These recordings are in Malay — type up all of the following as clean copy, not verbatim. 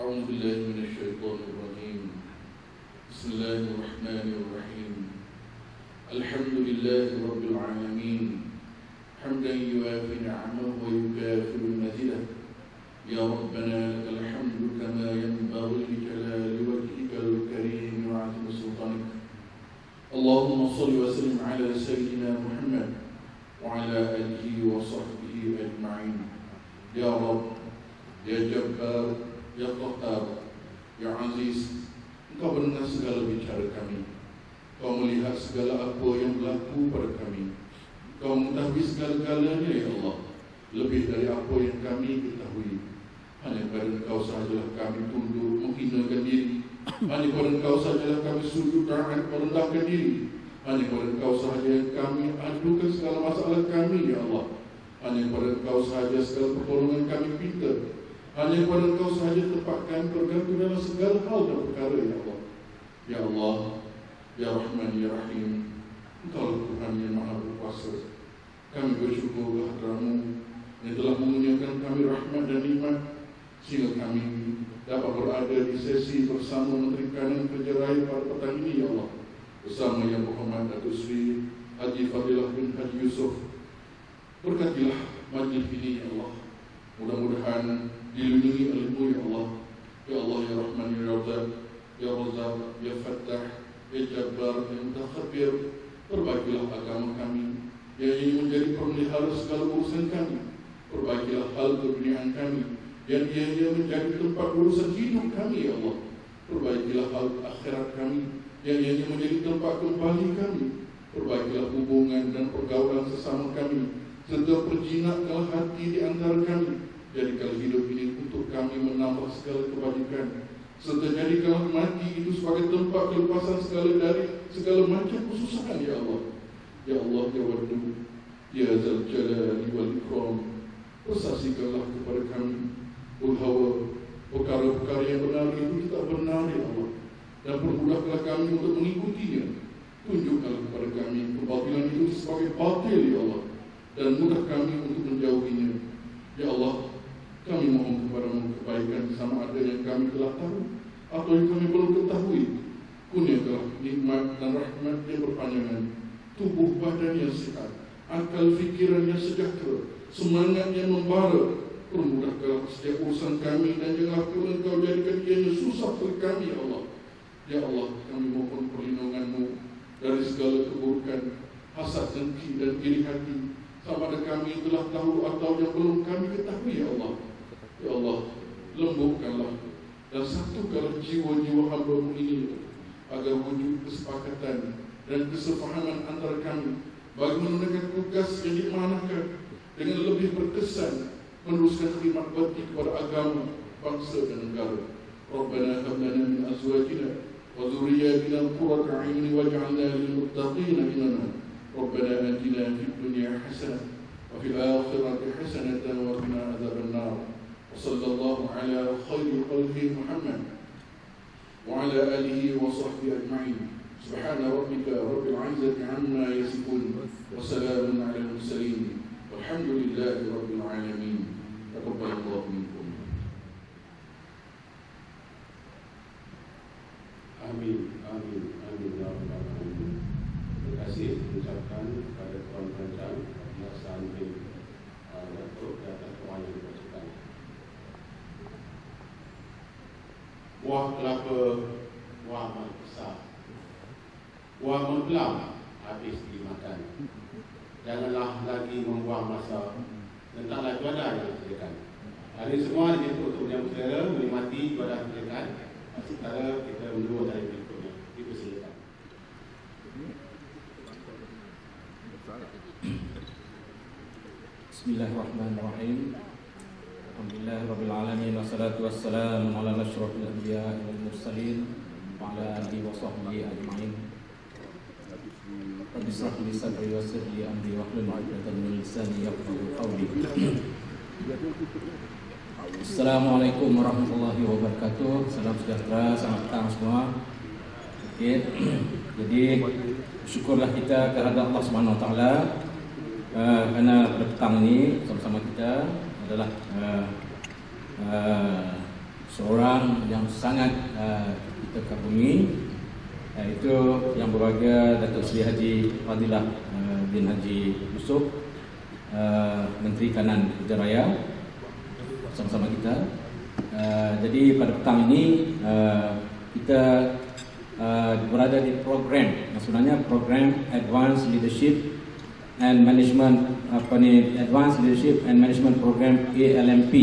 أعوذ بالله من الشيطان الرجيم. بسم الله الرحمن الرحيم. الحمد لله رب العالمين حمدا يوافي نعمه ويكافئ مزيده. يا ربنا لك الحمد كما ينبغي لجلال وجهك الكريم وعظيم سلطانك. اللهم صل وسلم على سيدنا محمد وعلى آله وصحبه أجمعين. يا رب، Ya Jabbar, Ya Qahhar, Ya Aziz, Engkau mendengar segala bicara kami. Kau melihat segala apa yang berlaku pada kami. Kau mengetahui segala-galanya, Ya Allah, lebih dari apa yang kami ketahui. Hanya pada Engkau sahajalah kami tunduk menghinakan diri. Hanya pada Engkau sahajalah kami sujud dan merendahkan diri. Hanya pada Engkau sahaja kami adukan segala masalah kami, Ya Allah. Hanya pada Engkau sahaja segala pertolongan kami pinta. Hanya kepada Engkau sahaja tempatkan bergantung dalam segala hal dan perkara, Ya Allah. Ya Allah, Ya Rahman, Ya Rahim, Engkau Tuhan yang Maha Berkuasa. Kami bersyukur kehadiran-Mu yang telah mengunyakan kami rahmat dan nikmat, sehingga kami dapat berada di sesi bersama Menteri Kanan Kerja Raya pada petang ini, Ya Allah, bersama Yang Berhormat Datuk Seri Haji Fadilah bin Haji Yusof. Berkatilah majlis ini, Ya Allah. Mudah-mudahan dilindungi oleh-Mu, Ya Allah. Ya Allah, Ya Rahman, Ya Razak, Ya Razak, Ya Fattah, Ya Jabbar, Ya Mutakhabbir. Perbaikilah agama kami yang ini menjadi pemelihara segala urusan kami. Perbaikilah hal keduniaan kami yang ia menjadi tempat urusan hidup kami, Ya Allah. Perbaikilah hal akhirat kami yang ia menjadi tempat kembali kami. Perbaikilah hubungan dan pergaulan sesama kami, serta perjinakkanlah hati di antara kami. Jadikanlah hidup ini untuk kami menambah segala kebajikan, serta jadikanlah mati itu sebagai tempat kelepasan dari segala macam kesusahan, Ya Allah. Ya Allah, Ya Wadud, Ya Zal Jalali wal Ikram, persaksikanlah kepada kami bahawa perkara-perkara yang benar itu tidak benar, Ya Allah, dan permudahkanlah kami untuk mengikutinya. Tunjukkanlah kepada kami kebatilan itu sebagai batil, Ya Allah, dan mudah kami untuk menjauhinya. Ya Allah, kami mohon kepada-Mu kebaikan sama ada yang kami telah tahu atau yang kami belum ketahui. Kurniakanlah nikmat dan rahmat yang berpanjangan, tubuh badan yang sihat, akal fikiran yang sejahtera, semangat yang membara. Permudahkanlah setiap urusan kami dan janganlah Engkau jadikan ianya susah bagi kami, Ya Allah. Ya Allah, kami mohon perlindungan-Mu dari segala keburukan, hasad, dengki dan iri hati, sama ada kami telah tahu atau yang belum kami ketahui, Ya Allah. Ya Allah, lembutkanlah dan satukanlah jiwa-jiwa hamba-Mu ini agar wujud kesepakatan dan kesefahaman antara kami bagi menunaikan tugas yang diamanahkan dengan lebih berkesan meneruskan khidmat bakti kepada agama, bangsa dan negara. Rabbana hab lana min azwajina wa dhurriyyatina qurrata a'yun waj'alna lil muttaqina imama. Rabbana atina fid dunya hasanah wa fil akhirati hasanatan wa qina adzaban nar. Sallallahu ala khairi khalqi Muhammad wa ala alihi wa sahbihi ajma'in. Subhana rabbika rabbil izzati amma yasifun wa salamun ala al-mursalin walhamdulillahi rabbil alamin. Taqabbalallahu minkum. Amin, amin, amin ya rabbal alamin. Terima kasih diucapkan kepada Tuan Perancang Pelaksanaan Datuk di atas doa yang dibacakan. Buah kelapa, buah besar, buah mengkelam habis dimakan. Janganlah lagi membuang masa, tentanglah ibadah yang disediakan. Hari semua dijemput untuk menyambut saudara menikmati ibadah disediakan. Sementara kita menunggu dari berikutnya dipersilakan. Bismillahirrahmanirrahim. Alhamdulillahirabbil alamin wassalatu wassalamu ala asyrofil anbiya'i wal mursalin wa ala alihi wa sahbihi ajma'in. Rabbi shrah li sadri wa yassir li amri wahlul 'uqdatam min lisani yafqahu qawli. Assalamualaikum warahmatullahi wabarakatuh. Salam sejahtera, selamat petang semua. Okey. Jadi syukurlah kita kepada Allah Subhanahu wa taala kerana pada petang ini sama-sama kita adalah seorang yang sangat kita kagumi, iaitu yang berbahagia Datuk Seri Haji Fadilah bin Haji Yusof, Menteri Kanan Kerja Raya, sama-sama kita. Jadi pada petang ini kita berada di program, sebenarnya program Advanced Leadership and Management Advanced Leadership and Management Program ALMP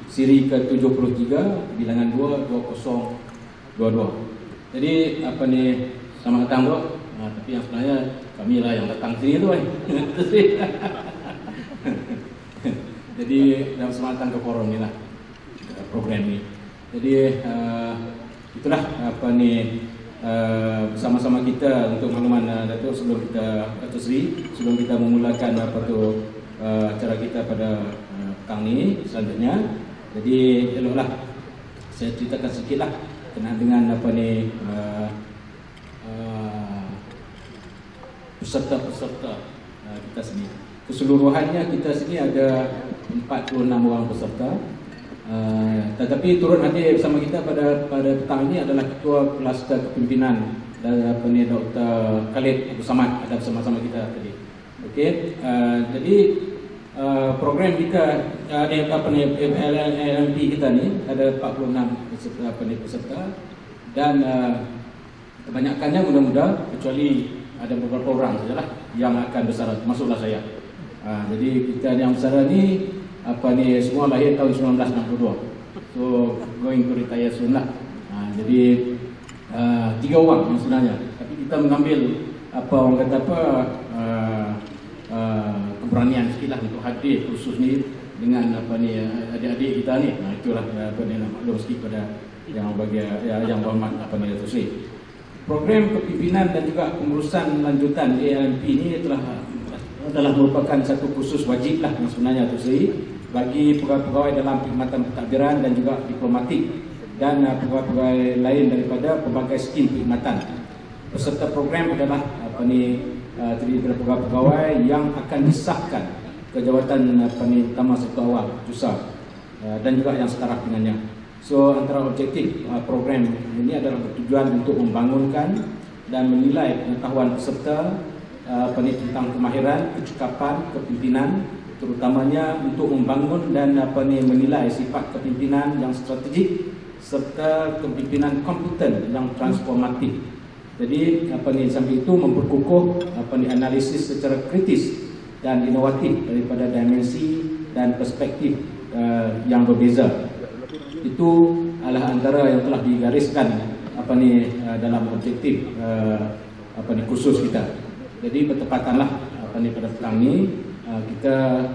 siri ke-73 bilangan 22022. Jadi selamat datang bro. Tapi yang sebenarnya kami lah yang datang sini tu Jadi dalam selamat datang ke forum ni lah, program ni. Jadi itulah bersama-sama kita untuk makluman Datuk sebelum kita memulakan acara kita pada petang ni selanjutnya. Jadi eloklah saya ceritakan sedikitlah kenaan dengan peserta-peserta kita sini. Keseluruhannya kita sini ada 46 orang peserta. Tetapi turut hadir bersama kita pada petang ini adalah Ketua Kluster Kepimpinan Dr. Khalid Abdul Samad ada bersama-sama kita tadi. Okey, jadi program kita LMP kita ni ada 46 peserta dan kebanyakannya muda-muda, kecuali ada beberapa orang sajalah yang akan bersara, masuklah saya. Jadi kita yang bersara ni semua lahir tahun 1962. So going to retire soon lah. Jadi 3 orang yang sebenarnya, tapi kita mengambil keberanian sikitlah untuk hadir khusus ni dengan adik-adik kita ni. Itulah nak maklum sikit pada yang yang berhormat Datuk Seri. Program kepimpinan dan juga pengurusan lanjutan ALMP ini adalah merupakan satu kursus wajib lah sebenarnya Datuk Seri bagi pegawai-pegawai dalam perkhidmatan pentadbiran dan juga diplomatik dan pegawai-pegawai lain daripada pelbagai skim perkhidmatan. Peserta program adalah terdiri daripada pegawai-pegawai yang akan disahkan ke jawatan utama sektor awam JUSA dan juga yang setaraf dengannya. So antara objektif program ini adalah bertujuan untuk membangunkan dan menilai pengetahuan peserta tentang kemahiran, kecekapan, kepimpinan, terutamanya untuk membangun dan menilai sifat kepimpinan yang strategik serta kepimpinan kompeten yang transformatif. Jadi sambil itu memperkukuh analisis secara kritis dan inovatif daripada dimensi dan perspektif yang berbeza. Itu adalah antara yang telah digariskan dalam objektif kursus kita. Jadi bertepatanlah pada petang ni kita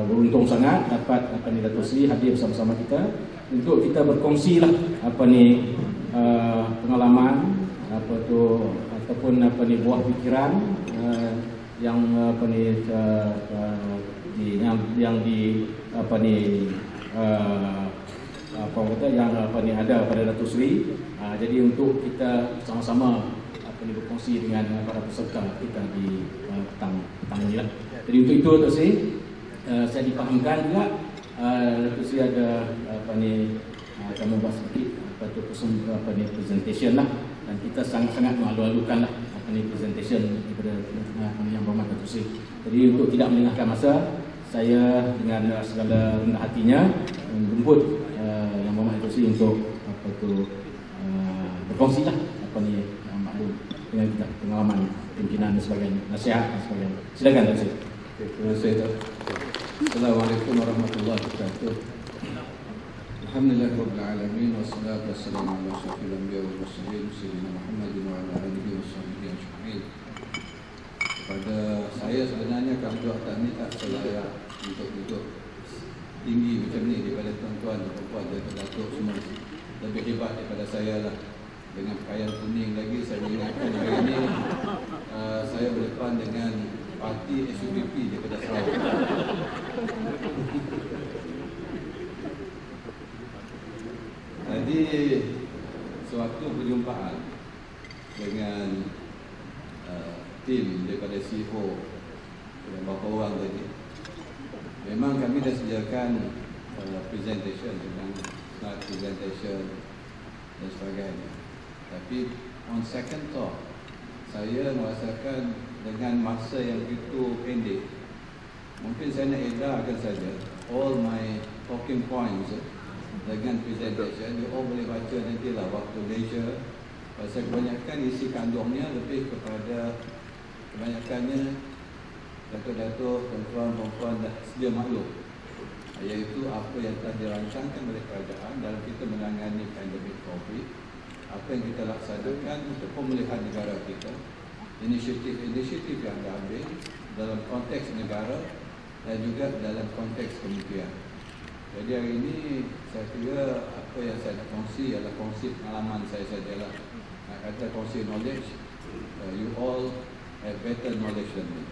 beruntung sangat dapat Datuk Seri hadir bersama-sama kita untuk kita berkongsilah pengalaman ataupun buah pikiran yang ada pada Datuk Seri. Jadi untuk kita sama-sama berkongsi dengan para peserta kita di petang ini lah. Jadi untuk itu Datuk Seri, saya dipahamkan juga Datuk Seri ada akan membuat sedikit presentation lah, dan kita sangat-sangat mengalu-alukan lah presentation daripada yang berhormat Datuk Seri. Jadi untuk tidak melengahkan masa, saya dengan segala rendah hatinya menjemput yang berhormat Datuk Seri untuk berkongsi lah maklum dengan kita, pengalaman pimpinan dan sebagainya, nasihat dan sebagainya. Silakan Datuk Seri. Terima kasih. Assalamualaikum warahmatullahi wabarakatuh. Alhamdulillahirabbil alamin wassalatu wassalamu ala asyrofil anbiya'i wal mursalin sayyidina Muhammadin wa ala alihi washabbihi ajma'in. Kepada saya sebenarnya kamu tak selayak untuk duduk tinggi macam ni daripada tuan-tuan dan puan daripada datuk semua lebih hebat daripada saya lah. Dengan pakaian kuning lagi, saya ingatkan hari ini saya berdepan dengan parti SUPP daripada Sarawak. Tadi suatu perjumpaan dengan tim daripada CEO dan beberapa orang tadi. Memang kami dah sediakan presentation tentang slide presentation dan sebagainya. Tapi on second thought, saya merasakan dengan masa yang begitu pendek, mungkin saya nak edarkan saja all my talking points dengan presentation. You all boleh baca nantilah waktu leisure. Pasal kebanyakan isi kandungnya lebih kepada kebanyakannya datuk-datuk, tuan-tuan dah sedia maklum, iaitu apa yang telah dirancangkan oleh kerajaan dalam kita menangani pandemik COVID, apa yang kita laksanakan untuk pemulihan negara kita, inisiatif-inisiatif yang diambil dalam konteks negara dan juga dalam konteks kementerian. Jadi hari ini saya kira apa yang saya nak kongsi adalah kongsi pengalaman saya sajalah. Nak kata kongsi knowledge, you all have better knowledge than me.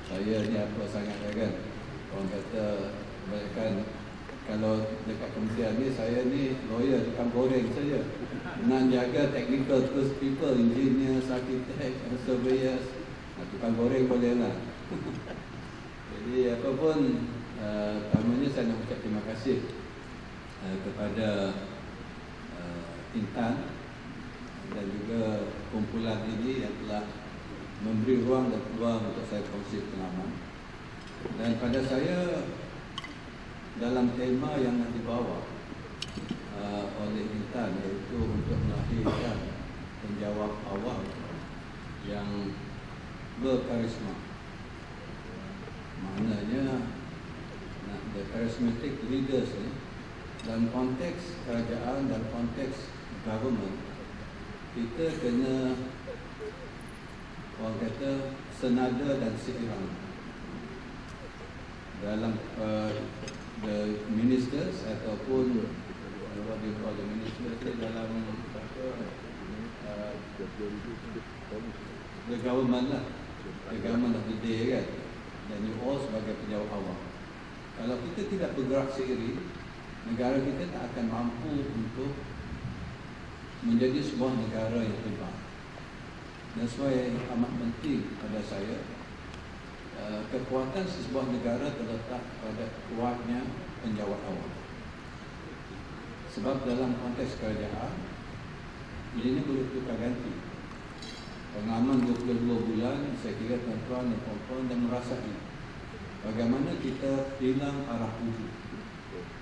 Saya ni apa sangat kan, orang kata kebanyakan kalau dekat kementerian ni, saya ni lawyer tukang goreng saja. Nak jaga technical people, engineers, architect, surveyors, tukang goreng boleh lah. Jadi apapun, pertamanya saya nak ucap terima kasih kepada Intan dan juga kumpulan ini yang telah memberi ruang dan peluang untuk saya kongsi pengalaman. Dan pada saya, dalam tema yang nak dibawa oleh Intan, iaitu untuk melahirkan penjawab awal yang berkarisma. Maknanya the charismatic leaders ni, dalam konteks kerajaan dan konteks government, kita kena orang kata senada dan seimbang dalam the ministers ataupun what do you call the ministers dalam the government lah, the government of the day kan, dan you all sebagai penjawab awal. Kalau kita tidak bergerak seiring, negara kita tak akan mampu untuk menjadi sebuah negara yang hebat. Dan sebab yang amat penting pada saya, kekuatan sebuah negara terletak pada kuatnya penjawat awal. Sebab dalam konteks kerajaan, ini boleh tukar ganti. Pengalaman 22 bulan, saya kira tuan-tuan dan puan-puan dah merasai bagaimana kita hilang arah tuju.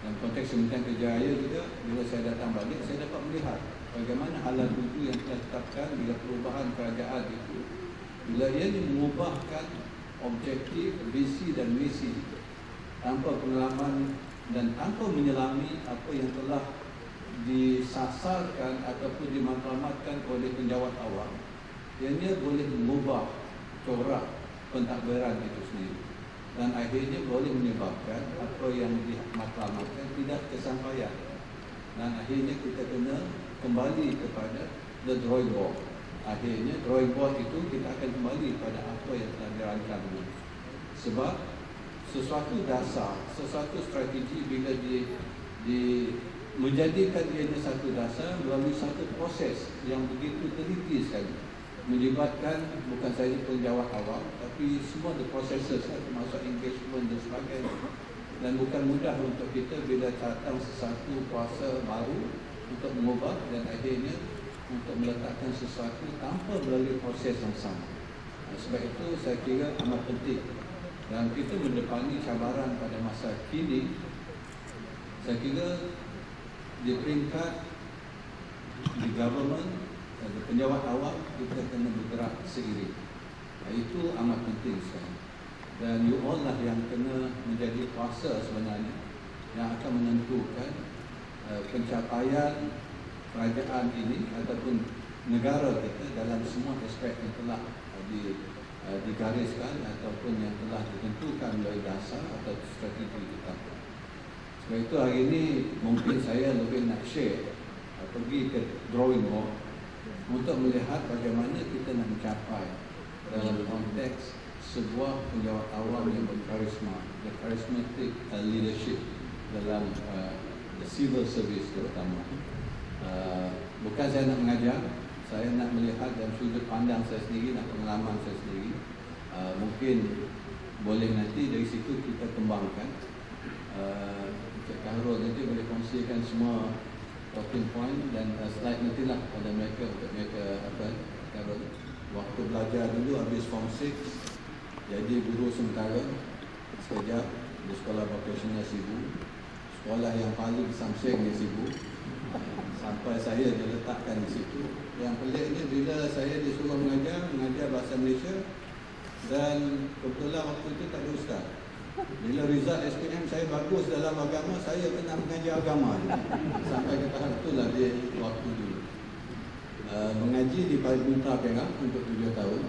Dalam konteks Kementerian Kerjaya juga, bila saya datang balik, saya dapat melihat bagaimana halan tuju yang telah ditetapkan bila perubahan kerajaan itu, bila ia mengubahkan objektif, visi dan misi tanpa pengalaman dan tanpa menyelami apa yang telah disasarkan ataupun dimatlamatkan oleh penjawat awal, yang ia boleh mengubah corak pentadbiran itu sendiri dan akhirnya boleh menyebabkan apa yang dimatlamatkan tidak kesampaian, dan akhirnya kita kena kembali kepada the drawing board. Akhirnya drawing board itu kita akan kembali pada apa yang telah dirancang dulu. Sebab sesuatu dasar, sesuatu strategi bila menjadikan ianya satu dasar melalui satu proses yang begitu teliti sekali, melibatkan bukan sahaja penjawat awal tapi semua the processes, termasuk engagement dan sebagainya. Dan bukan mudah untuk kita bila datang sesuatu kuasa baru untuk mengubah dan akhirnya untuk meletakkan sesuatu tanpa melalui proses yang sama. Sebab itu saya kira amat penting dalam kita mendepani cabaran pada masa kini. Saya kira di peringkat di government, di penjawat awal, kita kena bergerak seiring. Itu amat penting sekali. Dan you all lah yang kena menjadi kuasa sebenarnya yang akan menentukan pencapaian kerajaan ini ataupun negara kita dalam semua aspek yang telah digariskan ataupun yang telah ditentukan oleh dasar atau strategi kita. Sebab itu hari ini mungkin saya lebih nak share pergi ke drawing board untuk melihat bagaimana kita nak mencapai dalam konteks sebuah penjawat awal yang berkarisma, the charismatic leadership dalam the civil service terutama. Bukan saya nak mengajar, saya nak melihat dari sudut pandang saya sendiri, nak pengalaman saya sendiri. Mungkin boleh nanti dari situ kita kembangkan Cik Kahrul nanti boleh kongsikan semua talking point dan slide nantilah pada mereka untuk mereka Kahrul. Waktu belajar dulu habis form 6 jadi guru sementara sekejap di sekolah vocational Sibu, sekolah yang paling samseng di Sibu, sampai saya diletakkan di situ. Yang peliknya bila saya disuruh mengajar bahasa Malaysia dan kebetulan waktu itu tak ada ustaz. Bila result SPM saya bagus dalam agama, saya pernah mengajar agama sampai ke tahap itulah dia waktu dulu. Mengaji di Parimanta Perak untuk 7 tahun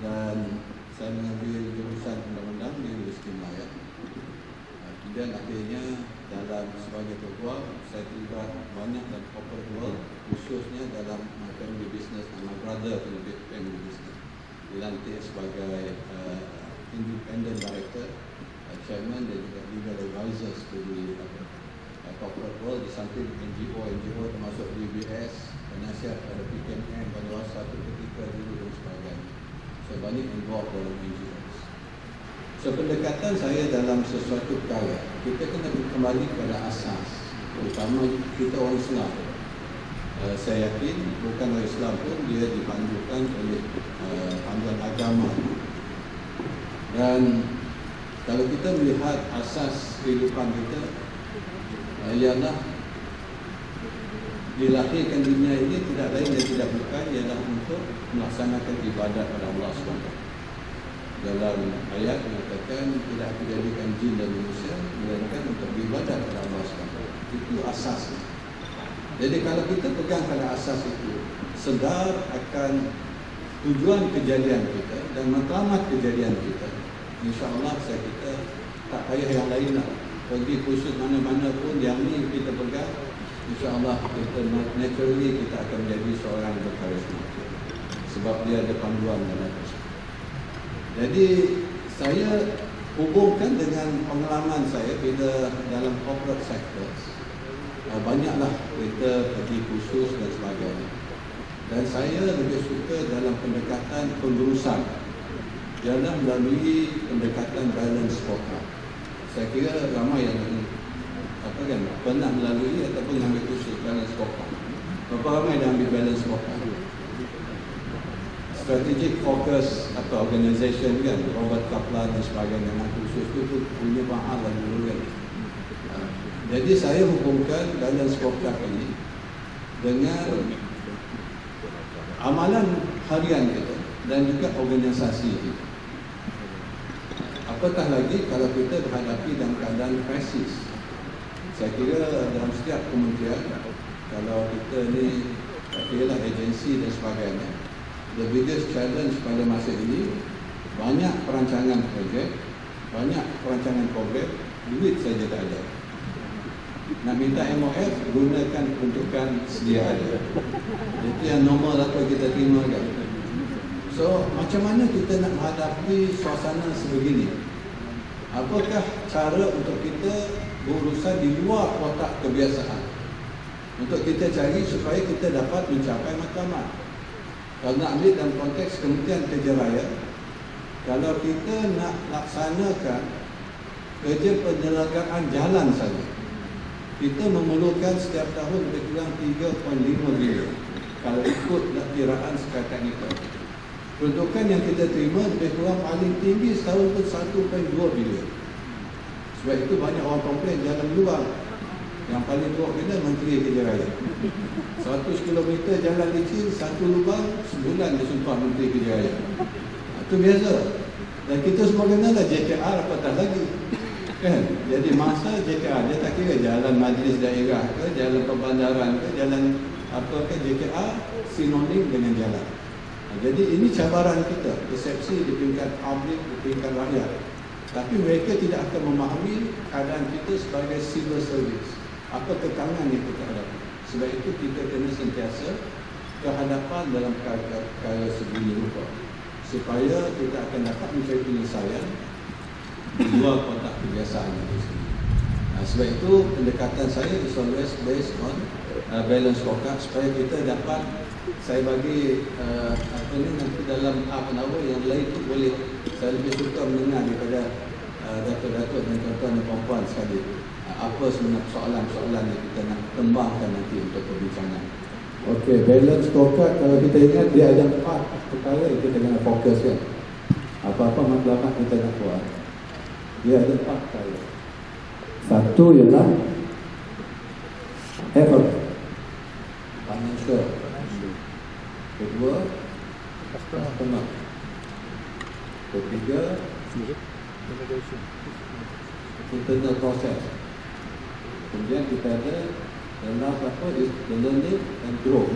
dan saya mengambil jurusan undang-undang di Universiti Malaya. Kemudian akhirnya dalam sebagai ketua saya terlibat banyak dalam corporate world, khususnya dalam my family business dan my brother family business. Dilantik sebagai independent director, chairman dan juga legal advisors di corporate world di samping NGO termasuk UBS, penasihat pada PKMM pada satu ketika dulu dan sebagainya. Saya banyak involved dalam NGOs. So pendekatan saya dalam sesuatu perkara, kita kena kembali pada asas, terutama kita orang Islam. Saya yakin bukan orang Islam pun dia dipandukan oleh panduan agama. Dan kalau kita melihat asas kehidupan kita, ialah dilahirkan dunia ini tidak lain dan tidak bukan ialah untuk melaksanakan ibadat pada Allah SWT. Dalam ayat mengatakan tidak aku jadikan jin dan manusia melainkan untuk beribadat pada Allah SWT. Itu asasnya. Jadi kalau kita pegang pada asas itu, sedar akan tujuan kejadian kita dan matlamat kejadian kita, insya-Allah saya kita tak payah yang lain lah. Pergi khusus mana-mana pun yang ni kita pegang, insya-Allah kita naturally kita akan menjadi seorang yang berkarismatik. Sebab dia ada panduan dalam itu. Jadi saya hubungkan dengan pengalaman saya bila dalam corporate sectors. Banyaklah kita pergi khusus dan sebagainya. Dan saya lebih suka dalam pendekatan pengurusan, ialah melalui pendekatan balance scorecard. Saya kira ramai yang pernah melalui ataupun ambil khusus balance scorecard. Berapa ramai yang ambil balance scorecard? Strategic focus atau organisation kan, Robert Kaplan dan sebagainya, yang khusus itu punya mahal dan dulu kan. Jadi saya hubungkan balance scorecard ini dengan amalan harian kita dan juga organisasi kita. Apatah lagi kalau kita berhadapi dalam keadaan krisis. Saya kira dalam setiap kementerian, kalau kita ni kira agensi dan sebagainya, the biggest challenge pada masa ini, banyak perancangan projek, banyak perancangan program, duit saja tak ada. Nak minta MOF, gunakan peruntukan sedia ada. Itu yang normal apa kita terima kan. So, macam mana kita nak menghadapi suasana sebegini? Apakah cara untuk kita berurusan di luar kotak kebiasaan? Untuk kita cari supaya kita dapat mencapai matlamat. Kalau nak ambil dalam konteks Kementerian Kerja Raya, kalau kita nak laksanakan kerja penyelenggaraan jalan saja, kita memerlukan setiap tahun lebih kurang 3.5 bilion kalau ikut kiraan secara teknikal. Peruntukan yang kita terima lebih kurang paling tinggi setahun pun 1.2 bilion. Sebab itu banyak orang komplain jalan luar. Yang paling teruk kita Menteri Kerja Raya. 100 km jalan licin, satu lubang, sebulan dia sumpah Menteri Kerja Raya. Itu biasa. Dan kita semua kenal JKR apatah lagi. Kan? Jadi masa JKR, dia tak kira jalan majlis daerah ke, jalan perbandaran ke, jalan apa ke, JKR sinonim dengan jalan. Jadi ini cabaran kita, persepsi di tingkat publik, di tingkat rakyat. Tapi mereka tidak akan memahami keadaan kita sebagai civil service. Apa kekangan yang kita hadapi. Sebab itu kita kena sentiasa kehadapan dalam perkara segini rupa. Supaya kita akan dapat mencari penyelesaian di luar kotak kebiasaan itu sendiri. Sebab itu pendekatan saya is always based on balance scorecard supaya kita dapat, saya bagi nanti dalam half an hour yang lain itu boleh, saya lebih suka mendengar daripada datuk-datuk dan tuan-tuan dan puan-puan sekali. apa sebenarnya soalan-soalan yang kita nak kembangkan nanti untuk perbincangan. Okey, balance scorecard kalau kita ingat dia ada 4 perkara yang kita kena fokuskan. Apa-apa matlamat kita nak buat, dia ada 4 perkara. Satu ialah effort, Financial. Kedua, customer. Ketiga, internal process. Kemudian kita ada the last apa is the learning and growth.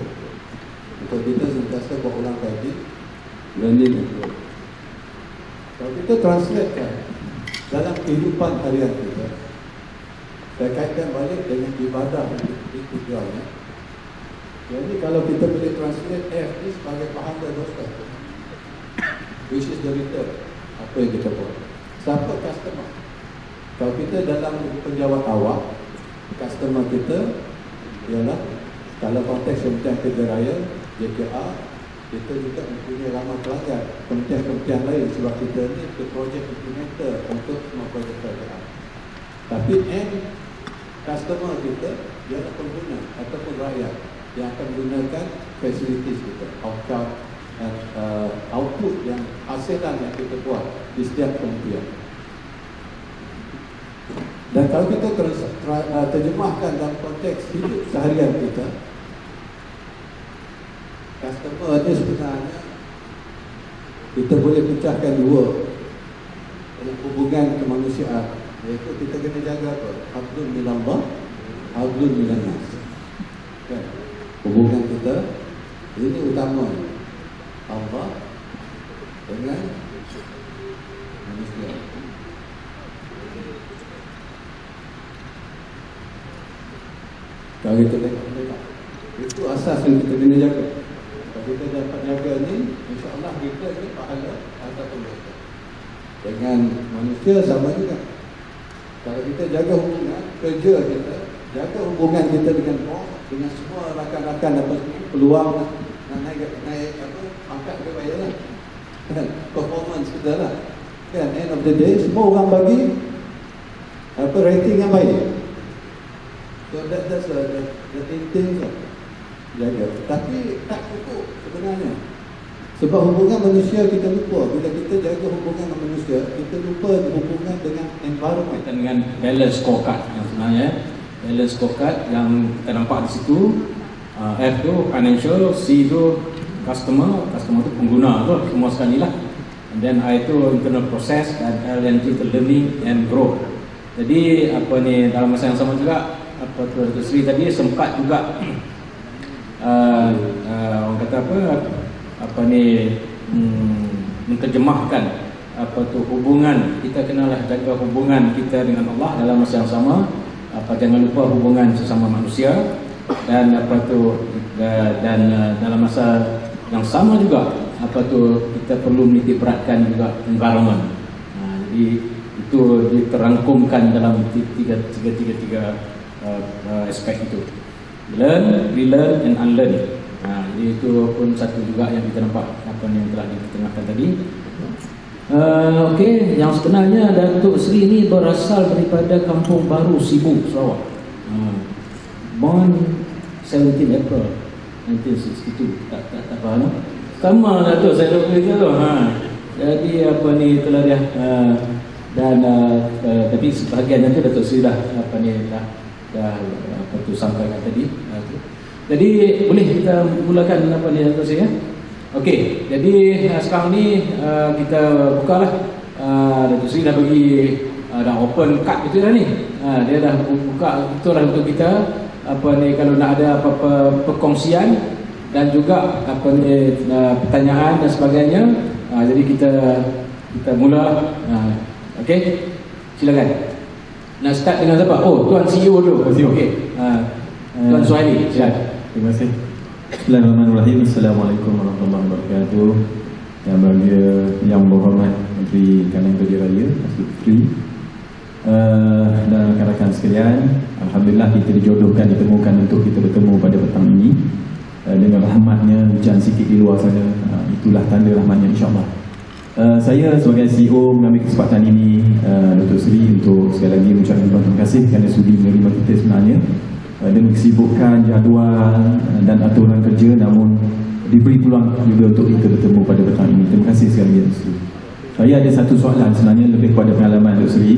Untuk kita sentiasa berulang kaji learning and growth. Kalau kita translatekan dalam kehidupan harian kita, saya kaitkan balik dengan ibadah individualnya. Jadi kalau kita boleh translate F ni sebagai pahala dosa, which is the return, apa yang kita buat. Siapa customer? Kalau kita dalam penjawat awak, customer kita ialah, kalau konteks Kementerian Kerja Raya, JKR, kita juga mempunyai ramai pelanggan, kementerian-kementerian lain, sebab kita ni projek implementer untuk semua projek kerajaan. Tapi customer kita ialah pengguna ataupun rakyat yang akan menggunakan facilities kita, output yang hasilan yang kita buat di setiap kementerian. Dan kalau kita terjemahkan dalam konteks hidup seharian kita, customer ini sebenarnya kita boleh pecahkan dua dalam hubungan kemanusiaan, iaitu kita kena jaga apa? Hablum minallah, hablum minannas. Kan? Hubungan kita ini utama, Allah dengan manusia. Kalau kita tengok mereka, itu asas yang kita kena jaga. Kalau kita dapat jaga ni, insya-Allah kita ni pahala ataupun mereka. Dengan manusia sama juga. Kalau kita jaga hubungan kerja kita, jaga hubungan kita dengan bos, dengan semua rakan-rakan apa peluang nak naik apa pangkat ke bayar lah. Kan performance kita lah. Kan end of the day semua orang bagi apa rating yang baik. So that's the thing lah. Jaga. Tapi tak cukup sebenarnya. Sebab hubungan manusia kita lupa. Bila kita jaga hubungan dengan manusia, kita lupa hubungan dengan environment. Dengan balance scorecard yang sebenarnya, balance scorecard yang kita nampak di situ. F tu financial, C tu customer tu pengguna tu semua sekali lah. And then I tu internal process, dan L and T tu learning and growth. Jadi apa ni, dalam masa yang sama juga apa tu Datuk Seri tadi sempat juga orang kata apa ni menterjemahkan apa tu hubungan kita, kenalah jaga hubungan kita dengan Allah dalam masa yang sama. Jangan lupa hubungan sesama manusia, dan apa tu dan dalam masa yang sama juga apa tu kita perlu menitik beratkan juga environment. Jadi itu diterangkumkan dalam tiga aspek itu. Learn, relearn, and unlearn. Jadi itu pun satu juga yang kita nampak apa yang telah ditengahkan tadi. Okey, yang sebenarnya Datuk Seri ini berasal daripada Kampung Baru, Sibu, Sarawak. Born 17 April 1962. Tak faham. Sama lah tu saya lupa tu. Jadi apa ni itulah dia. Dan tapi sebahagian nanti Datuk Seri dah apa ni dah apa tu sampaikan tadi. Jadi boleh kita mulakan apa ni Datuk Seri ya? Okey, jadi sekarang ni kita bukalah. Datuk Seri dah bagi dah open card itu dah ni. Dia dah buka itulah untuk kita apa ni kalau nak ada apa-apa perkongsian dan juga apa ni pertanyaan dan sebagainya. Jadi kita mula. Okey, silakan. Nak start dengan siapa? Oh, Tuan CEO dulu. Okey. Tuan Suhaili, silakan. Terima kasih. Bismillahirrahmanirrahim. Assalamualaikum warahmatullahi wabarakatuh. Yang berhormat Menteri Kanan Kerja Raya, Datuk Seri, dan rakan-rakan sekalian, alhamdulillah kita dijodohkan, ditemukan untuk kita bertemu pada petang ini. Dengan rahmatnya, hujan sikit di luar sana, itulah tanda rahmatnya insya-Allah. Saya sebagai CEO mengambil kesempatan ini, Datuk Seri, untuk sekali lagi mengucapkan terima kasih kerana sudi menerima kita sebenarnya dengan kesibukan jadual dan aturan kerja, namun diberi peluang juga untuk kita bertemu pada petang ini. Terima kasih sekali lagi, Datuk Seri. Saya ada satu soalan sebenarnya lebih kepada pengalaman Datuk Seri,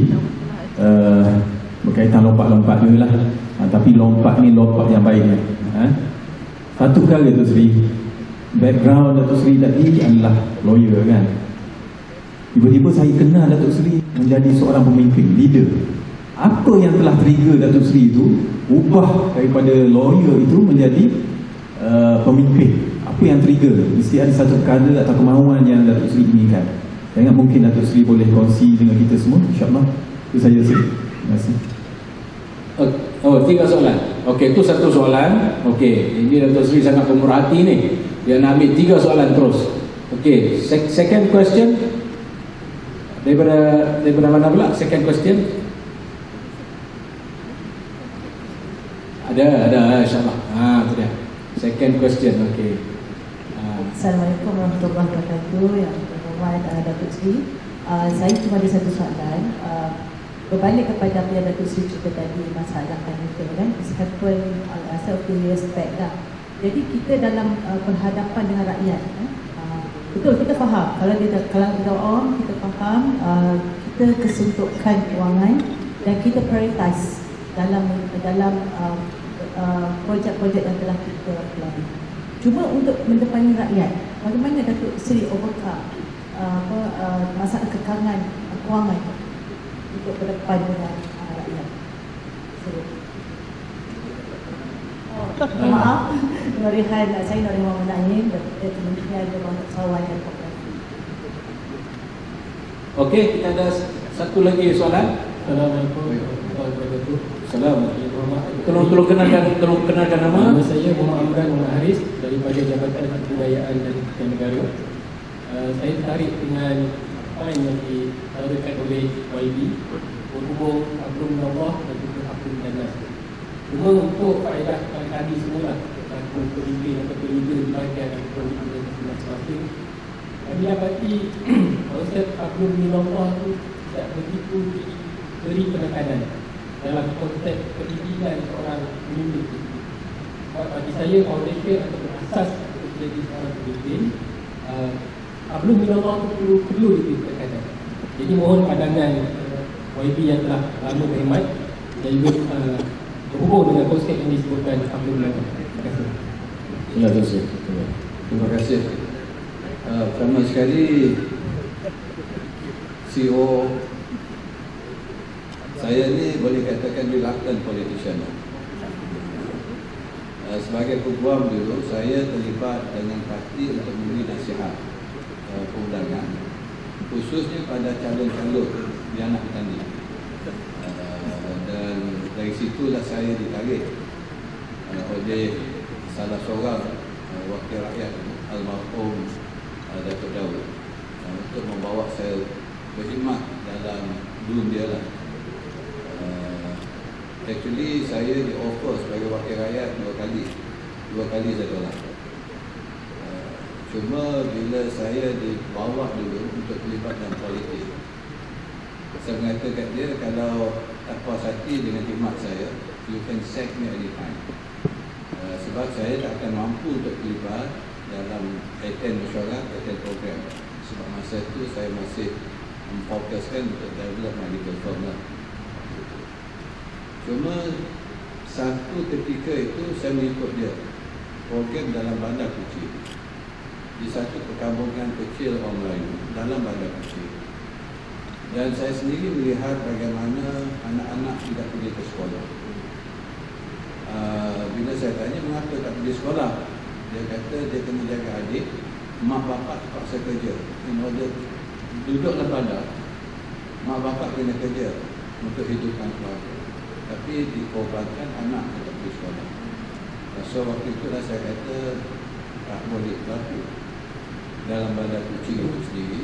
berkaitan lompat-lompat juga lah, tapi lompat ni lompat yang baik. Satu perkara, Datuk Seri, background Datuk Seri tadi adalah lawyer kan. Tiba-tiba saya kenal Datuk Seri menjadi seorang pemimpin, leader. Apa yang telah trigger Datuk Seri itu ubah daripada lawyer itu menjadi pemimpin? Apa yang trigger? Mesti ada satu perkara atau kemahuan yang Datuk Seri inginkan. Saya ingat mungkin Datuk Seri boleh kongsi dengan kita semua, insyaAllah. Itu saja, Seri. Terima kasih. Oh, 3 soalan. Okey, itu satu soalan. Okey, ini Datuk Seri sangat pemurah hati ni. Dia nak ambil 3 soalan terus. Okey, second question. Daripada mana pula? Second question. Ada insyaAllah. Tu dia. Second question. Okey. Assalamualaikum warahmatullahi wabarakatuh. Yang berhormat Datuk Seri, saya cuma ada satu soalan. Berbalik kepada apa yang Datuk Seri cerita tadi, masalah financial kan, it's happened several years back lah. Jadi kita dalam berhadapan dengan rakyat, betul kita faham. Kalau kita orang, kita faham kita kesuntukan kewangan dan kita prioritize dalam projek-projek yang telah kita lalui. Cuma untuk mendepani rakyat, bagaimana Datuk Seri overcome masalah kekangan kewangan untuk berdepan dengan rakyat? Maaf, Nurihan, saya Nurihan Muhammad Naim, dari Kementerian Pengetahuan dan Komunikasi. Okey, kita ada satu lagi soalan. Assalamualaikum warahmatullahi wabarakatuh. Assalamualaikum. Tolong kenalkan nama. Nama saya Muhammad Amran Muhammad Haris daripada Jabatan Kebudayaan dan Kementerian Negara. Saya tertarik dengan poin yang ditawarkan oleh YB berhubung Abdul Allah dan juga Abdul Nas. Cuma untuk faedah kami semua lah, pemimpin atau leader di bahagian politik masing-masing, kami dapati Ustaz Abdul Allah itu tidak begitu beri penekanan dalam konteks pendidikan seorang pemimpin. Bagi saya, foundation atau asas untuk menjadi seorang pemimpin, Abdul Allah itu perlu diberi penekanan. Jadi mohon pandangan YB yang telah lama berkhidmat dan juga berhubung dengan konsep yang disebutkan Abdul Allah. Terima kasih. Terima kasih. Pertama sekali, CEO saya ni boleh katakan reluctant politician. Sebagai peguam dulu, saya terlibat dengan parti untuk memberi nasihat perundangan, khususnya pada calon-calon yang nak bertanding. Dan dari situlah saya ditarik oleh salah seorang wakil rakyat almarhum Datuk Daud untuk membawa saya berkhidmat dalam dunia lah. Actually saya di offer sebagai wakil rakyat dua kali saya tolak. Cuma bila saya dibawa dulu untuk terlibat dalam politik, saya mengatakan kat dia, kalau tak puas hati dengan khidmat saya, you can sack me anytime. Sebab saya tak akan mampu untuk terlibat dalam attend mesyuarat, attend program. Sebab masa itu saya masih memfokuskan untuk develop my legal firm lah. Cuma satu ketika itu saya mengikut dia program dalam bandar kecil, di satu perkampungan kecil orang Melayu dalam bandar kecil. Dan saya sendiri melihat bagaimana anak-anak tidak pergi ke sekolah. Bila saya tanya mengapa tak pergi sekolah, dia kata dia kena jaga adik, mak bapak terpaksa kerja. In order duduk dalam bandar, mak bapak kena kerja untuk hidupkan keluarga, tapi dikorbankan anak untuk pergi sekolah. So waktu itulah saya kata tak boleh berlaku dalam bandar kecil itu sendiri.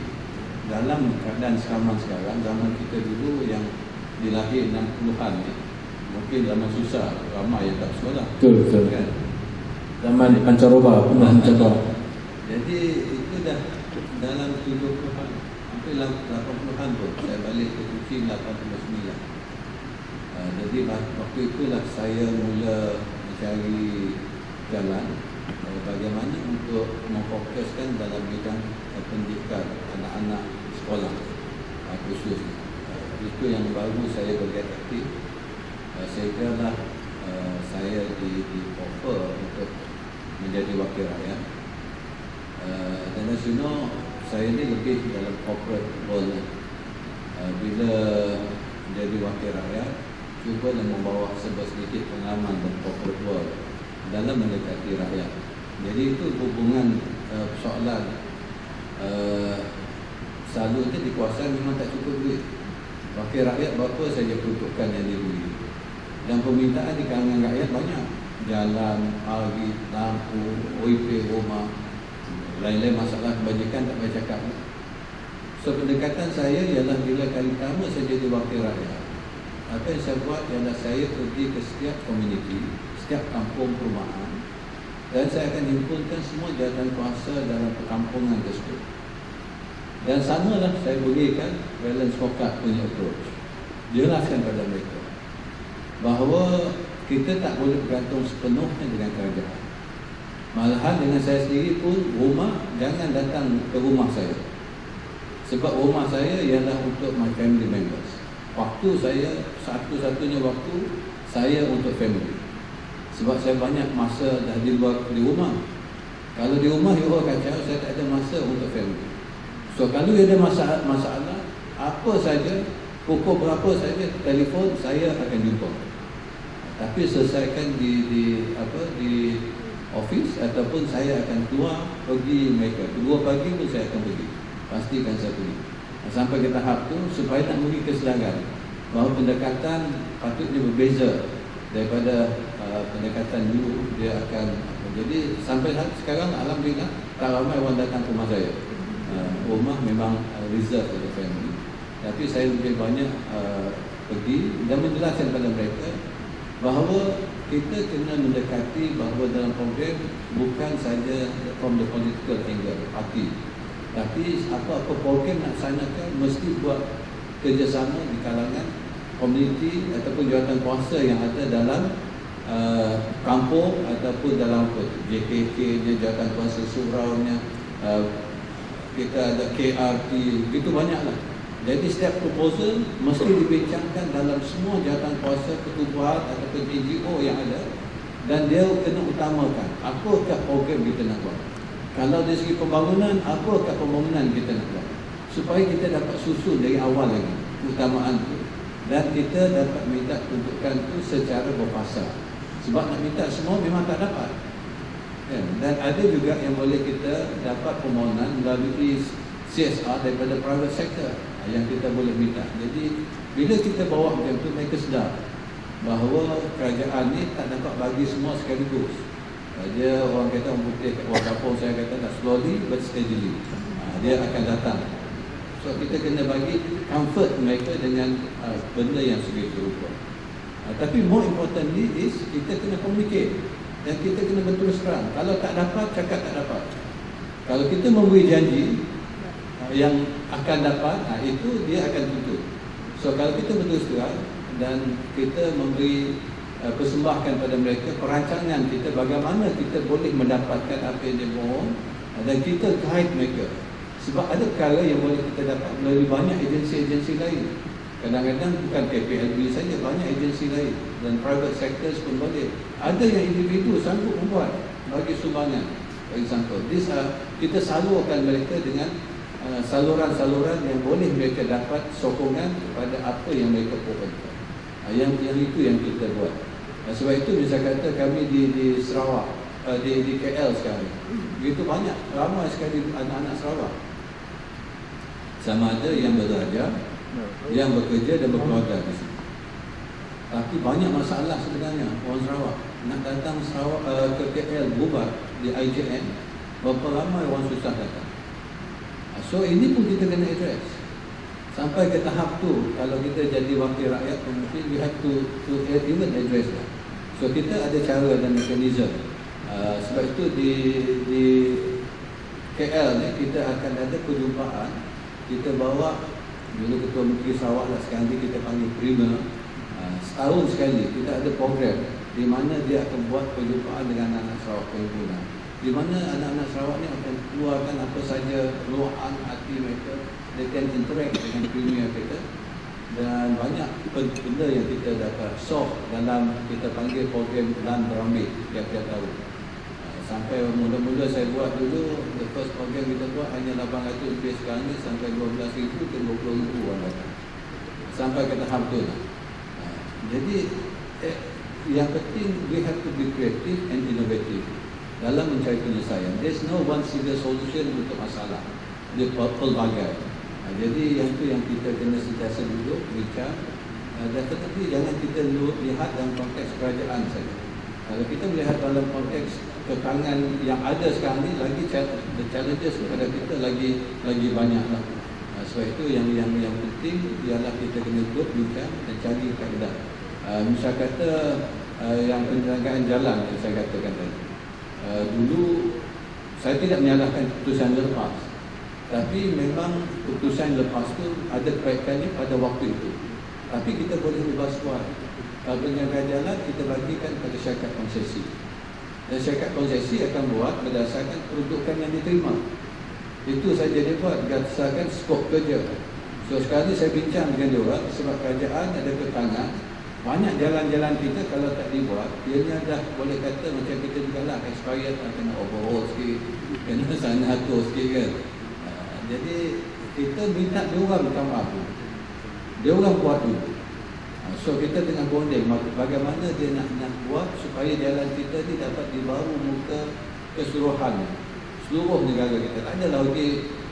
Dalam keadaan sekarang, zaman kita dulu yang dilahir 60-an ni, mungkin zaman susah, ramai yang tak sekolah. Betul. Kan? Zaman pancaroba, penuh pancaroba. Jadi itu dah dalam 70-an. hampir 80-an pun. Saya balik ke Kuching 89. Jadi waktu itulah saya mula mencari jalan bagaimana untuk memfokuskan dalam bidang pendidikan anak-anak sekolah khusus. Itu yang baru saya bergerak aktif. Sehingga lah saya di-offer untuk menjadi wakil rakyat. Dan as you know, saya ni lebih dalam corporate world. Bila menjadi wakil rakyat, cuba dan membawa sedikit pengalaman dalam corporate world dalam mendekati rakyat. Jadi itu hubungan soalan selalunya dikuasai memang tak cukup duit. Wakil rakyat berapa saja peruntukan yang diberi. Dan permintaan di kalangan rakyat banyak. Jalan, air, lampu, OIP, rumah, lain-lain masalah kebajikan tak payah cakap. So pendekatan saya ialah bila kali pertama saya jadi wakil rakyat, apa yang saya buat ialah saya pergi ke setiap komuniti, setiap kampung perumahan, dan saya akan himpunkan semua jawatan kuasa dalam perkampungan tersebut. Dan samalah saya berikan balance scorecard punya approach. Jelaskan pada mereka bahawa kita tak boleh bergantung sepenuhnya dengan kerajaan. Malahan dengan saya sendiri pun, rumah jangan datang ke rumah saya. Sebab rumah saya ialah untuk my family members. Waktu saya, satu-satunya waktu saya untuk family. Sebab saya banyak masa dah di luar di rumah. Kalau di rumah you all kacau, saya tak ada masa untuk family. So kalau ada masalah apa saja, pukul berapa saja telefon, saya akan jumpa. Tapi selesaikan di office ataupun saya akan keluar pergi mereka. 2 pagi pun saya akan pergi. Pastikan saya pergi. Sampai ke tahap tu supaya nak beri kesedaran bahawa pendekatan patutnya berbeza daripada pendekatan dulu. Dia akan jadi sampai sekarang alhamdulillah tak ramai orang datang ke rumah saya. Rumah memang reserve untuk family. Tapi saya lebih banyak pergi dan menjelaskan kepada mereka bahawa kita kena mendekati bahawa dalam program bukan saja from the political angle, parti, tapi apa-apa program nak sanakan mesti buat kerjasama di kalangan komuniti ataupun jawatan kuasa yang ada dalam kampung ataupun dalam JKK-nya, jawatan kuasa suraunya, kita ada KRT, begitu banyaklah. Jadi setiap proposal mesti dibincangkan dalam semua jawatan kuasa pertubuhan ataupun NGO yang ada, dan dia kena utamakan apakah program kita nak buat. Kalau dari segi pembangunan, apakah pembangunan kita nak buat, supaya kita dapat susun dari awal lagi utamaan itu, dan kita dapat minta peruntukan itu secara berfasa. Sebab nak minta semua memang tak dapat. Dan ada juga yang boleh kita dapat permohonan melalui CSR daripada private sector yang kita boleh minta. Jadi bila kita bawa macam tu, mereka sedar bahawa kerajaan ni tak dapat bagi semua sekaligus. Dia orang kata, orang putih kat bawah kapur, saya kata tak, slowly but steadily dia akan datang. So kita kena bagi comfort mereka dengan benda yang segitu rupa. Tapi more importantly is kita kena communicate dan kita kena berterus terang. Kalau tak dapat, cakap tak dapat. Kalau kita memberi janji yang akan dapat, itu dia akan tutup. So kalau kita berterus terang dan kita memberi persembahkan pada mereka perancangan kita bagaimana kita boleh mendapatkan apa yang dia mohon, dan kita guide mereka. Sebab ada perkara yang boleh kita dapat melalui banyak agensi-agensi lain. Kadang-kadang bukan KPLB saja, banyak agensi lain dan private sectors pun boleh. Ada yang individu sanggup membuat bagi sumbangan. For example, kita salurkan mereka dengan saluran-saluran yang boleh mereka dapat sokongan kepada apa yang mereka pohonkan. Yang itu yang kita buat. Sebab itu bisa kata kami di Sarawak, di KL sekarang, begitu banyak, ramai sekali anak-anak Sarawak. Sama ada yang belajar, yang bekerja dan berkeluarga di sini. Tapi banyak masalah sebenarnya orang Sarawak nak datang Sarawak ke KL berubat di IJN, berapa ramai orang susah datang. So ini pun kita kena address. Sampai ke tahap tu, kalau kita jadi wakil rakyat, mungkin we have to even address that. So kita ada cara dan mekanisme. Sebab itu di KL ni kita akan ada perjumpaan kita bawa dulu Ketua Menteri Sarawak lah, sekarang ni kita panggil Prima. Setahun sekali kita ada program di mana dia akan buat perjumpaan dengan anak-anak Sarawak perhimpunan, di mana anak-anak Sarawak ni akan keluarkan apa saja luahan hati mereka. They can interact dengan Premier kita, dan banyak benda yang kita dapat solve dalam kita panggil program LAN Berambil tiap-tiap tahun. Sampai mula-mula saya buat dulu, the first program kita buat hanya 800 lebih, sekarang ni sampai 12,000 ke 20,000 orang datang. Sampai ke tahap tu lah. Jadi yang penting we have to be creative and innovative dalam mencari penyelesaian. There's no one single solution untuk masalah, dia pelbagai. Jadi yang tu yang kita kena sentiasa duduk bincang. Definitely jangan kita lihat dalam konteks kerajaan saja. Kalau kita melihat dalam konteks kekangan yang ada sekarang ni, lagi the challenges kepada kita lagi banyak lah. Sebab itu yang penting ialah kita kena duduk bincang dan cari kaedah. Misal kata yang penyelenggaraan jalan yang saya katakan tadi, dulu saya tidak menyalahkan keputusan lepas, tapi memang keputusan lepas tu ada kaitannya pada waktu itu. Tapi kita boleh ubah suat. Penyelenggaraan jalan kita bagikan pada syarikat konsesi, dan syarikat konsesi akan buat berdasarkan peruntukan yang diterima. Itu saja dia buat berdasarkan skop kerja. So sekarang ni saya bincang dengan dia orang, sebab kerajaan ada kekangan. Banyak jalan-jalan kita kalau tak dibuat, ianya dah boleh kata macam kita juga lah, expired, kena overhaul sikit, kena sana atur sikit kan. Jadi kita minta dia orang come up, dia orang buat dulu. So kita tengah bonding bagaimana dia nak buat supaya jalan kita ni dapat dibaru muka keseluruhan seluruh negara kita. Tak adalah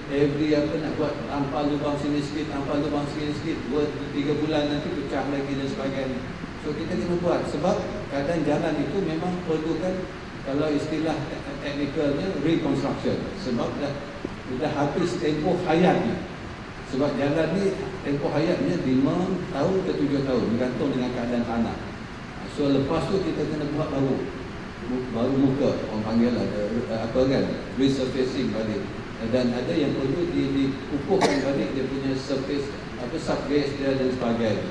every nak buat tampal lubang sini sikit, tampal lubang sini sikit, 2-3 bulan nanti pecah lagi dan sebagainya. So kita kena buat, sebab kadang jalan itu memang perlukan, kalau istilah teknikalnya, reconstruction. Sebab dah habis tempoh hayatnya. Sebab jalan ni tempoh hayatnya 5 tahun ke 7 tahun, bergantung dengan keadaan tanah. So lepas tu kita kena buat baru muka, orang panggil lah, apa kan, resurfacing balik. Dan ada yang perlu diukuhkan balik dia punya surface, subbase dia dan sebagainya.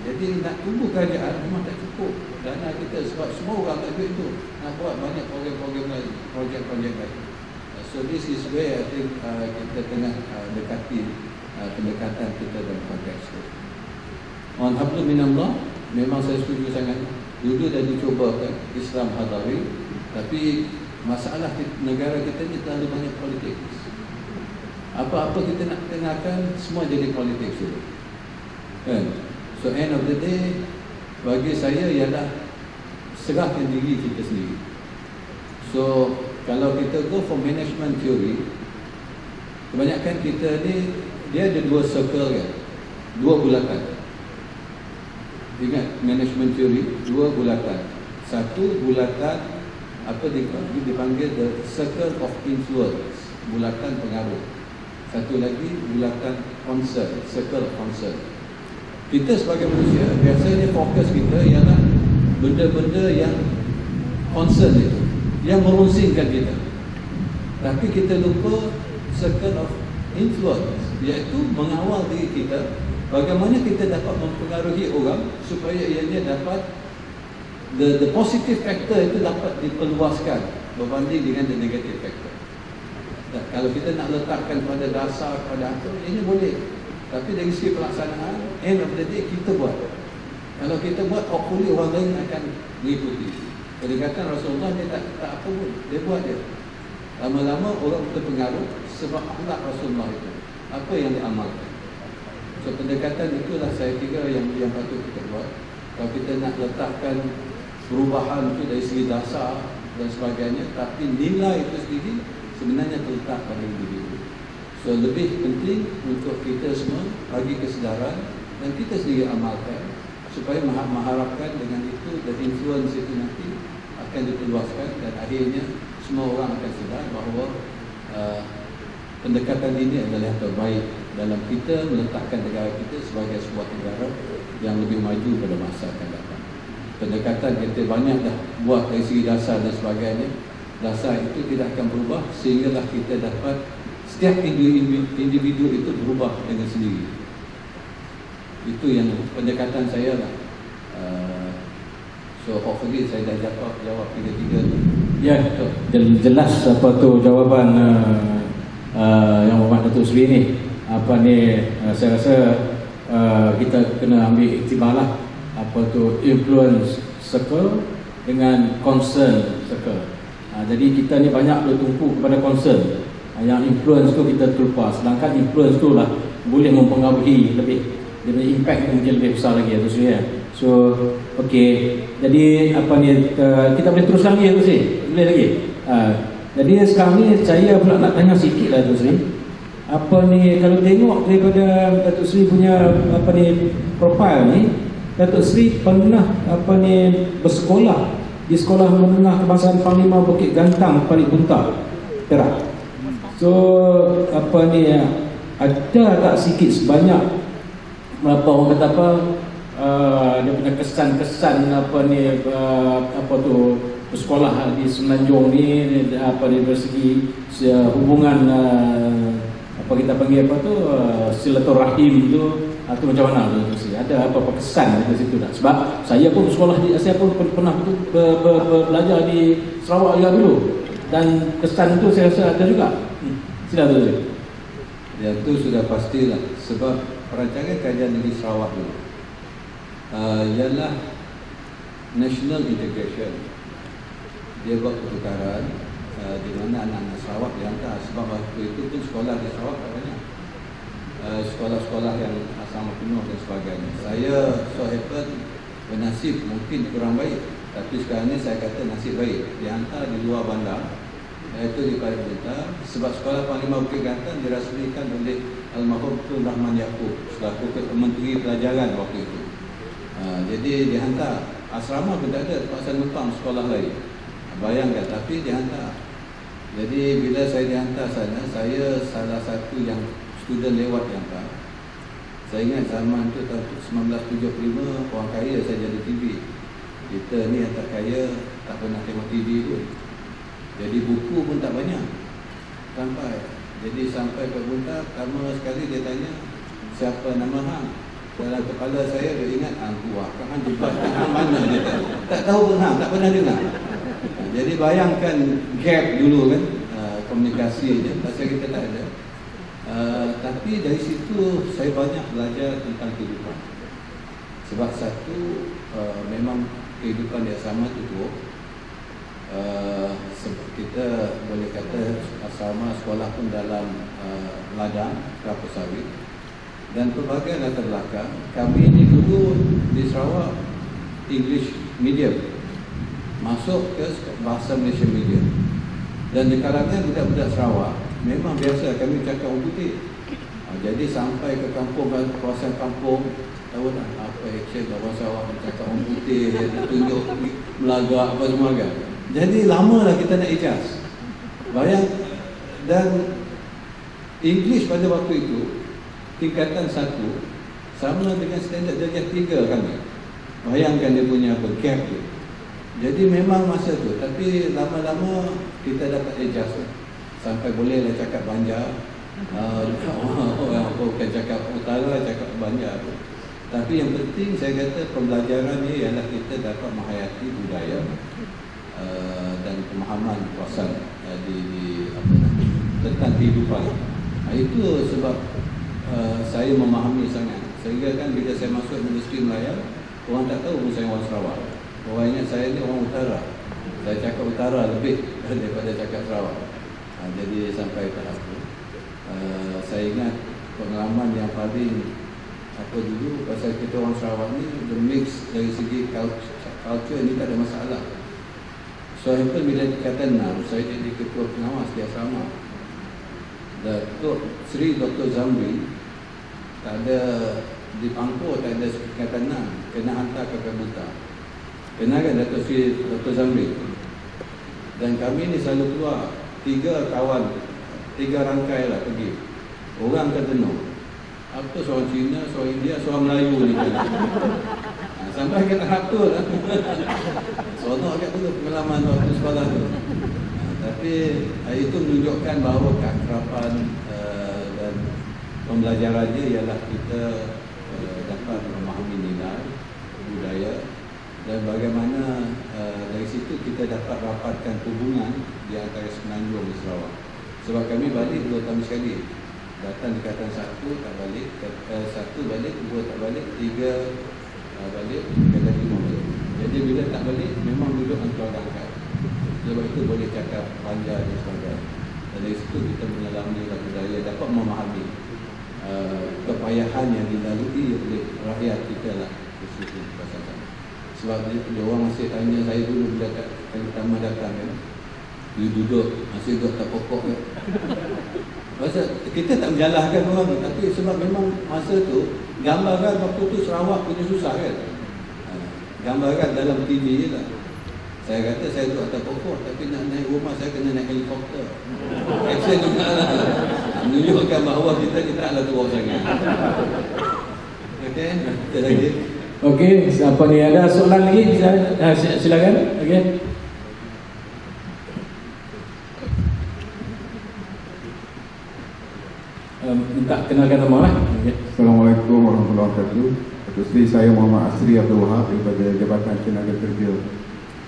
Jadi nak tunggu kerajaan memang tak cukup dana kita, sebab semua orang tak duit tu, nak buat banyak program-program lain, projek-projek lain. So this is where I think kita tengah dekati pendekatan kita dalam konteks itu. Alhamdulillah minallah, memang saya setuju sangat. Dulu dah dicubakan Islam Hadari, tapi masalah negara kita ni terlalu banyak politik. Apa-apa kita nak tengahkan, semua jadi politik dulu kan? So end of the day, bagi saya ialah serahkan diri kita sendiri. So kalau kita go for management theory, kebanyakan kita ni dia ada 2 circle kan, 2 bulatan. Ingat management theory, 2 bulatan. Satu bulatan apa dipanggil the circle of influence, bulatan pengaruh. Satu lagi bulatan concern, circle of concern. Kita sebagai manusia biasanya fokus kita ialah benda-benda yang concern itu, yang merungsingkan kita. Tapi kita lupa circle of influence, iaitu mengawal diri kita, bagaimana kita dapat mempengaruhi orang supaya ianya dapat the positive factor itu dapat diperluaskan berbanding dengan the negative factor. Dan kalau kita nak letakkan pada dasar, pada apa, ini boleh. Tapi dari segi pelaksanaan, end of the day kita buat. Kalau kita buat, hopefully orang lain akan mengikuti. Pendekatan Rasulullah dia tak apa pun, dia buat dia. Lama-lama orang terpengaruh sebab akhlak Rasulullah itu, apa yang diamalkan. So pendekatan itulah saya kira yang patut kita buat. Kalau kita nak letakkan perubahan itu dari segi dasar dan sebagainya, tapi nilai itu sendiri sebenarnya terletak pada individu. So lebih penting untuk kita semua bagi kesedaran dan kita sendiri amalkan, supaya mengharapkan dengan itu dan influence itu nanti akan diperluaskan, dan akhirnya semua orang akan sedar bahawa pendekatan ini adalah yang terbaik dalam kita meletakkan negara kita sebagai sebuah negara yang lebih maju pada masa akan datang. Pendekatan kita banyak dah buat dari segi dasar dan sebagainya. Dasar itu tidak akan berubah sehinggalah kita dapat setiap individu itu berubah dengan sendiri. Itu yang pendekatan saya lah. So hopefully saya dah jawab tiga-tiga tu. Ya, jelas apa tu jawapan yang Muhammad Datuk Seri ni. Apa ni, saya rasa kita kena ambil iktibar lah. Apa tu influence circle dengan concern circle. Jadi kita ni banyak bertumpu kepada concern. Yang influence tu kita terlupa. Sedangkan influence tu lah boleh mempengaruhi lebih. Dia punya impact mungkin lebih besar lagi Datuk Seri ya. So, okey. Jadi apa ni, kita boleh teruskan lagi Datuk Seri? Boleh lagi? Jadi sekarang ni saya pula nak tanya sikit lah Datuk Seri. Apa ni, kalau tengok daripada Datuk Seri punya apa ni profil ni, Datuk Seri pernah apa ni bersekolah di Sekolah Menengah Kebangsaan Panglima Bukit Gantang, Parit Buntar, Perak. So apa ni, ada tak sikit sebanyak apa orang kata apa, dia punya kesan-kesan apa ni, apa tu bersekolah di Semenanjung ni, apa ni, dari segi hubungan apa kita panggil apa tu, silaturahim tu, atau macam mana tu sih? Ada apa kesan di situ tak? Sebab saya pun sekolah di, saya pun pernah belajar di Sarawak juga dulu, dan kesan tu saya rasa ada juga. Sila tu sih. Ya, itu sudah pastilah, sebab perancangan kajian negeri Sarawak dulu ialah national integration. Dia buat pertukaran di mana anak-anak Sarawak dihantar, sebab waktu itu pun sekolah di Sarawak tak banyak, sekolah-sekolah yang asrama penuh dan sebagainya. Saya so happen bernasib mungkin kurang baik, tapi sekarang ni saya kata nasib baik, dihantar di luar bandar, iaitu di Parit Buntar, sebab Sekolah Panglima Bukit Gantang dirasmikan oleh Almarhum Tun Rahman Yaakob selaku Menteri Pelajaran waktu itu. Jadi dihantar, asrama pun tak ada, terpaksa numpang sekolah lain. Bayangkan, tapi dihantar. Jadi bila saya dihantar sana, saya salah satu yang student lewat dihantar. Saya ingat zaman tu tahun 1975, orang kaya saya jadi TV. Kita ni yang tak kaya tak pernah tengok TV pun. Jadi buku pun tak banyak. Sampai ke Buntar, pertama sekali dia tanya, siapa nama hang? Dalam kepala saya dia ingat Angkuah. Hang jumpa hang mana dia tak tahu pun hang, tak pernah dengar. Jadi bayangkan gap dulu kan, komunikasi je, pasal kita tak ada. Tapi dari situ saya banyak belajar tentang kehidupan. Sebab satu, memang kehidupan di asrama itu teruk. Kita boleh kata asrama sekolah pun dalam ladang, kelapa sawit, dan pelbagai latar belakang. Kami ini dulu di Sarawak English medium, masuk ke bahasa Malaysia medium, dan di kalangan budak-budak Sarawak memang biasa kami cakap orang putih. Jadi sampai ke kampung, kawasan kampung, tahu tak apa action orang Sarawak cakap orang putih, dia tunjuk melagak apa semua kan. Jadi lama lah kita nak ijaz. Bayang, dan English pada waktu itu tingkatan 1 sama dengan standard darjah 3 kami. Bayangkan dia punya apa, gap tu. Jadi memang masa tu, tapi lama-lama kita dapat ijaz sampai bolehlah cakap Banjar. Orang bukan cakap utara, cakap Banjar. Tapi yang penting saya kata pembelajaran ni ialah kita dapat menghayati budaya dan pemahaman kawasan tentang kehidupan. Itu sebab saya memahami sangat. Sehingga kan bila saya masuk Universiti Melayu, orang tak tahu pun saya orang Sarawak. Orang ingat saya ni orang utara. Saya cakap utara lebih daripada cakap Sarawak. Jadi sampai tahap itu, saya ingat pengalaman yang paling apa dulu, pasal kita orang Sarawak ni the mix dari segi culture ni tak ada masalah. So bila tingkatan 6, saya jadi ketua pengawas di asrama. Datuk Seri Dr. Zamri tak ada di Pangkor, tak ada tingkatan 6, kena hantar ke Parit Buntar. Kenal kan Datuk Seri Dr. Zamri? Dan kami ni selalu keluar 3 kawan, 3 rangkai lah pergi. Orang kata no, apa seorang Cina, seorang India, seorang Melayu ni kan. Sampai ke tahap tu lah. Sonok kat dulu pengalaman waktu sekolah tu. Tapi itu menunjukkan bahawa keakraban pembelajarannya ialah kita dapat memahami nilai budaya dan bagaimana dari situ kita dapat rapatkan hubungan di antara Semenanjung dan Sarawak. Sebab kami balik 2 tahun sekali, datang di Katan 1 tak balik, 1 balik, 2 tak balik, 3 balik, Katan 5 balik. Jadi bila tak balik memang duduk dengan keluarga dekat. Sebab itu boleh cakap panjang dan sebagainya. Dan dari situ kita menyelami budaya, dapat memahami kepayahan yang dilalui oleh rakyat kita lah khususnya pasal sana. Sebab dia orang masih tanya saya dulu bila kali pertama datang kan, dia duduk masih duduk tak pokok kan. Masa kita tak menjalahkan orang, tapi sebab memang masa tu gambarkan waktu tu Sarawak punya susah kan. Gambarkan dalam TV je lah. Saya kata saya duduk atas pokok, tapi nak naik rumah saya kena naik helikopter. Action juga lah. Menunjukkan bahawa kita taklah teruk sangat. Okey, kita lagi. Okey, siapa ni ada soalan lagi? Silakan. Okey. Minta kenalkan nama lah. Okay. Assalamualaikum warahmatullahi wabarakatuh. Datuk Seri, saya Muhammad Asri Abdul Wahab daripada Jabatan Tenaga Kerja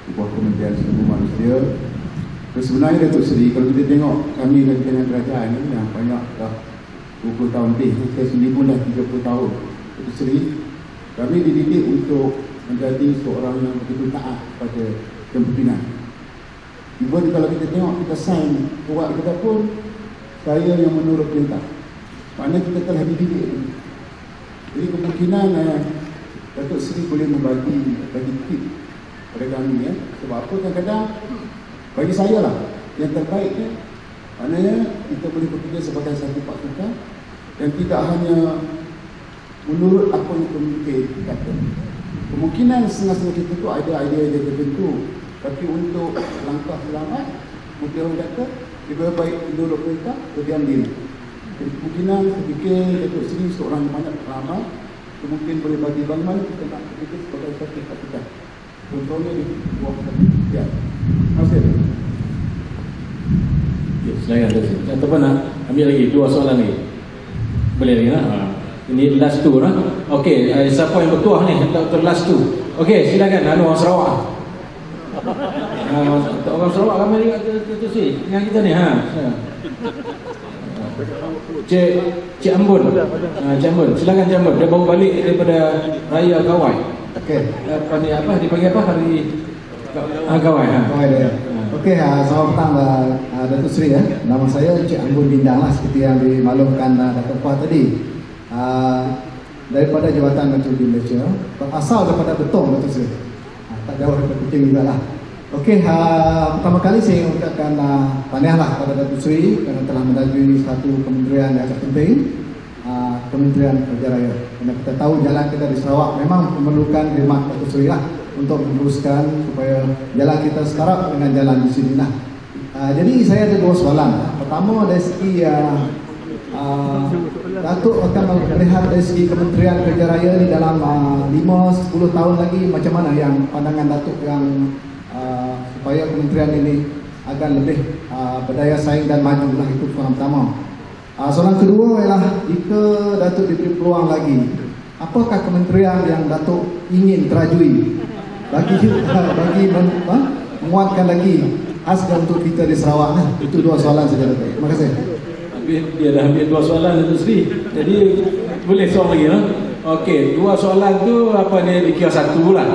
di bawah Kementerian Sumber Manusia. Sebenarnya Datuk Seri, kalau kita tengok kami Kementerian Kerajaan ni yang banyak dah 20 tahun lebih, saya sendiri pun dah 30 tahun. Datuk Seri, kami dididik untuk menjadi seorang yang begitu taat pada kepimpinan. Even kalau kita tengok, kita sign surat kita pun, saya yang menurut perintah. Maknanya kita telah dididik. Jadi kemungkinan Datuk Seri boleh bagi tip pada kami ya. Sebab apa kadang-kadang bagi saya lah yang terbaiknya, maknanya kita boleh bekerja sebagai satu pasukan dan tidak hanya menurut apa yang pemimpin kata. Kemungkinan setengah-setengah kita tu ada idea-idea tertentu, tapi untuk langkah selamat mungkin orang kata lebih baik menurut perintah berdiam diri. Jadi kemungkinan saya fikir Datuk Seri seorang yang banyak pengalaman, mungkin boleh bagi bagaimana kita nak bekerja sebagai satu pasukan. Contohnya di buah ya. Masih. Ya, silakan Datuk Seri. Ataupun nak ambil lagi 2 soalan lagi. Boleh lagi tak? Ini last 2 lah. Okey, siapa yang bertuah ni? Dr. last 2. Okey, silakan. Orang Sarawak. Orang Sarawak ramai juga Datuk Seri dengan kita ni. Cik Ambon. Cik Ambon, silakan Cik Ambon. Dia baru balik daripada Raya Kawai. Okey. Apa dipanggil apa hari Kawai? Kawai dia. Okey, selamat petang Datuk Seri ya. Nama saya Cik Ambon Bindang lah, seperti yang dimaklumkan Datuk Puan tadi. Daripada Jabatan Meteorologi Malaysia, asal daripada Betong Datuk Seri. Tak jauh daripada Kuching juga lah. Okey, pertama kali saya ucapkan tahniahlah kepada Datuk Seri kerana telah menjadi satu kementerian yang sangat penting, Kementerian Kerja Raya. Kerana kita tahu jalan kita di Sarawak memang memerlukan khidmat Datuk Seri lah untuk meneruskan supaya jalan kita sekarang dengan jalan di sini lah. Jadi saya ada 2 soalan. Pertama dari segi Datuk akan melihat dari segi Kementerian Kerja Raya ni dalam 5-10 tahun lagi, macam mana yang pandangan Datuk yang supaya kementerian ini akan lebih berdaya saing dan maju lah. Itu soalan pertama. Soalan kedua ialah jika Datuk diberi peluang lagi, apakah kementerian yang Datuk ingin terajui bagi menguatkan lagi asas untuk kita di Sarawak. Itu 2 soalan saja Datuk. Terima kasih. Dia dah ambil 2 soalan Datuk Seri. Jadi boleh soal lagi lah. Okey, 2 soalan tu apa dia dikira satu lah.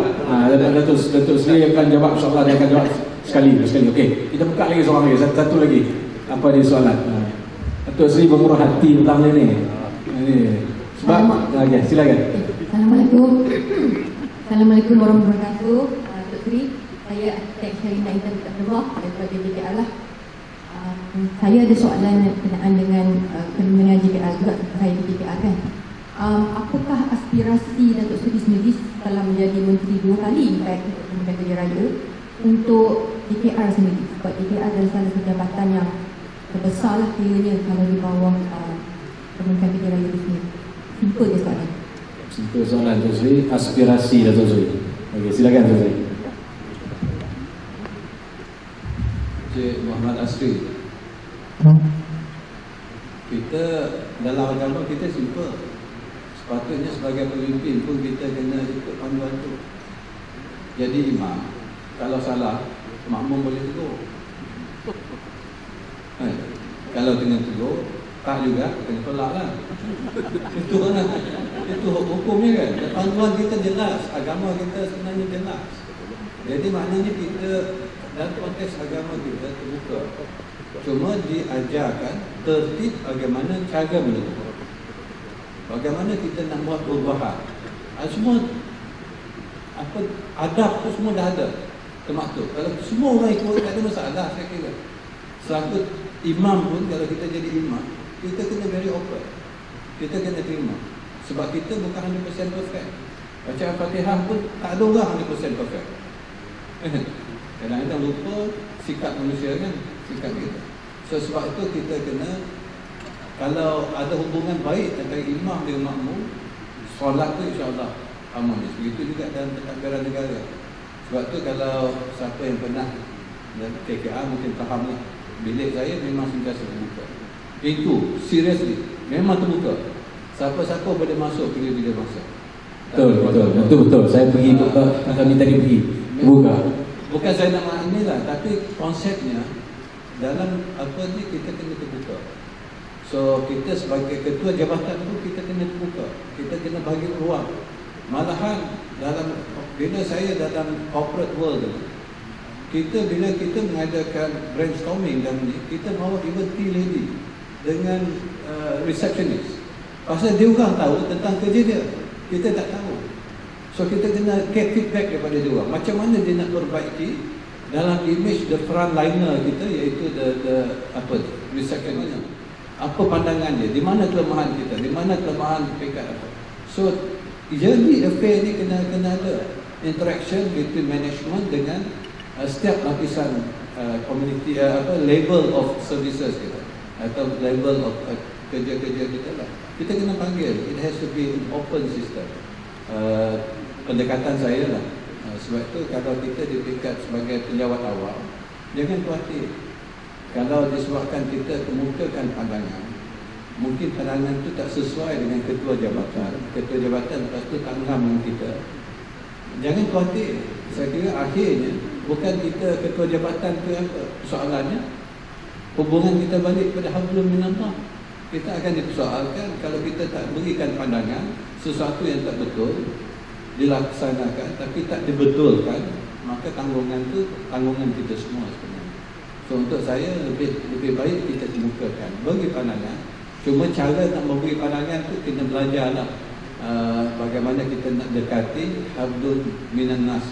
Datuk Seri akan jawab soalan, dia akan jawab sekali. Okey, kita buka lagi soalan lagi, satu lagi. Apa dia soalan? Datuk Seri bermurah hati petang ni. Sebab okey, silakan. Assalamualaikum warahmatullahi wabarakatuh. Datuk Seri, saya Arkitek Syarina Intan Abdullah daripada JPR lah. Saya ada soalan berkenaan dengan kemenangan JPR juga, saya di JPR kan. Apakah aspirasi Datuk Seri sendiri setelah menjadi menteri 2 kali baik untuk Kementerian Kerja Raya untuk JPR sendiri? Sebab JPR adalah salah satu jabatan yang terbesar lah kiranya kalau di bawah Kementerian Kerja Raya itu sendiri. Simple je soalan. Simple soalan Datuk Seri, aspirasi Datuk Seri. Okey, silakan Datuk Seri. Cik Muhammad Asri. Kita dalam agama kita simple. Sepatutnya sebagai pemimpin pun kita kena ikut panduan tu. Jadi imam, kalau salah, makmum boleh tegur. Kalau kena tegur, tak juga, kena tolak lah. Itu hukumnya kan. Panduan kita jelas, agama kita sebenarnya jelas. Jadi maknanya kita dalam konteks agama kita terbuka. Cuma diajarkan tertib bagaimana cara menegur. Bagaimana kita nak buat perubahan. Semua adab tu semua dah ada termaktub. Kalau semua orang ikut, tak ada masalah saya kira. Selaku imam pun, kalau kita jadi imam, kita kena very open. Kita kena terima. Sebab kita bukan 100% perfect. Baca Al-Fatihah pun tak ada orang 100% perfect. Kadang-kadang lupa sikap manusia kan, sikap kita. So sebab itu kita kena, kalau ada hubungan baik antara imam dengan makmum, solat tu insya-Allah aman. Begitu juga dalam pentadbiran negara. Sebab tu kalau siapa yang pernah KKR mungkin faham lah. Bilik saya memang sentiasa terbuka. Itu seriously memang terbuka. Siapa-siapa boleh masuk bila-bila masa. Betul. Saya pergi kami tadi pergi. Terbuka. Bukan saya nak makni lah, tapi konsepnya dalam apa ni kita kena terbuka. So kita sebagai ketua jabatan tu kita kena terbuka. Kita kena bagi ruang. Malahan bila saya dalam corporate world bila kita mengadakan brainstorming dan kita bawa even tea lady dengan receptionist. Pasal dia orang tahu tentang kerja dia, kita tak tahu. So kita kena get feedback daripada dia orang. Macam mana dia nak perbaiki dalam image the frontliner kita, iaitu the receptionist. Apa pandangan dia? Di mana kelemahan kita? Di mana kelemahan pekat apa? So jadi affair ni kena ada interaction between management dengan setiap lapisan community, level of services kita atau level of kerja-kerja kita lah. Kita kena panggil. It has to be an open system. Pendekatan saya lah. Sebab itu kalau kita dipekat sebagai penjawat awal, jangan khawatir. Kalau disebabkan kita kemukakan pandangan, mungkin pandangan itu tak sesuai dengan ketua jabatan. Ketua jabatan lepas itu tak ngam dengan kita. Jangan khawatir. Saya kira akhirnya bukan kita ketua jabatan ke apa soalannya. Hubungan kita balik pada hablum minallah. Kita akan dipersoalkan kalau kita tak berikan pandangan sesuatu yang tak betul dilaksanakan tapi tak dibetulkan, maka tanggungan itu tanggungan kita semua sebenarnya. So untuk saya lebih baik kita kemukakan, bagi pandangan. Cuma cara nak memberi pandangan tu kena belajarlah bagaimana kita nak dekati hablum minan nas.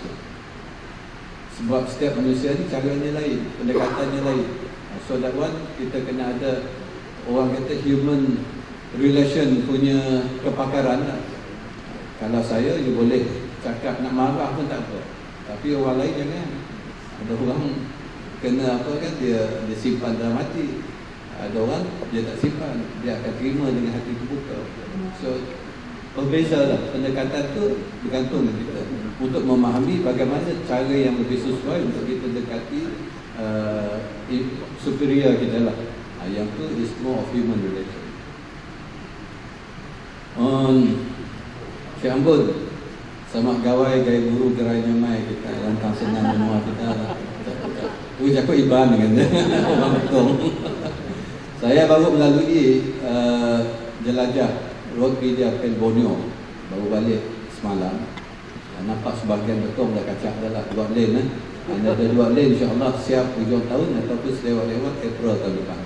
Sebab setiap manusia ni caranya lain, pendekatannya lain. So that one kita kena ada, orang kata human relation punya kepakaran lah. Kalau saya, you boleh cakap nak marah pun tak apa. Tapi orang lain jangan. Ada orang kena apa kan, dia simpan dalam hati. Ada orang dia tak simpan, dia akan terima dengan hati terbuka. So berbeza lah, pendekatan tu bergantung dengan kita untuk memahami bagaimana cara yang lebih sesuai untuk kita dekati superior kita lah. Yang tu is more of human relation. Cik Ambon, sama gawai gaya guru gerai nyamai kita, lantang senang menua kita. Tu cakap iban dengan dia. Orang betul. Saya baru melalui jelajah Road Media Pen Borneo, baru balik semalam. Nampak sebahagian betul dah kacak dah lah, 2 lane ada 2 lane insyaAllah siap hujung tahun ataupun selewat-lewat April tahun depan.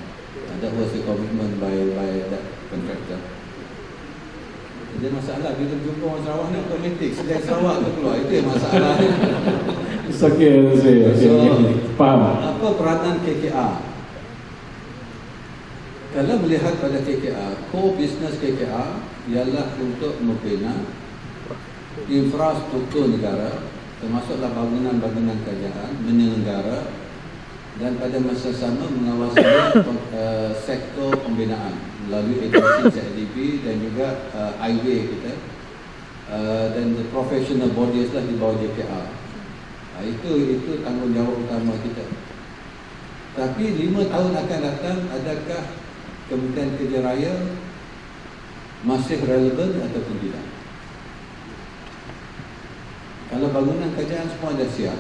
That was a commitment by that contractor. Jadi masalah bila jumpa orang Sarawak ni otomatik selain Sarawak tu keluar, itu yang masalah. Faham. Apa peranan KKR? Kalau melihat pada KKR, core business KKR ialah untuk membina infrastruktur negara, termasuklah bangunan-bangunan kerajaan, menyelenggara dan pada masa sama mengawasi sektor pembinaan melalui agensi CIDB dan juga highway kita dan the professional bodies lah di bawah JKR. Itu tanggungjawab utama kita. Tapi 5 tahun akan datang, adakah Kementerian Kerja Raya masih relevan ataupun tidak? Kalau bangunan kerajaan semua dah siap,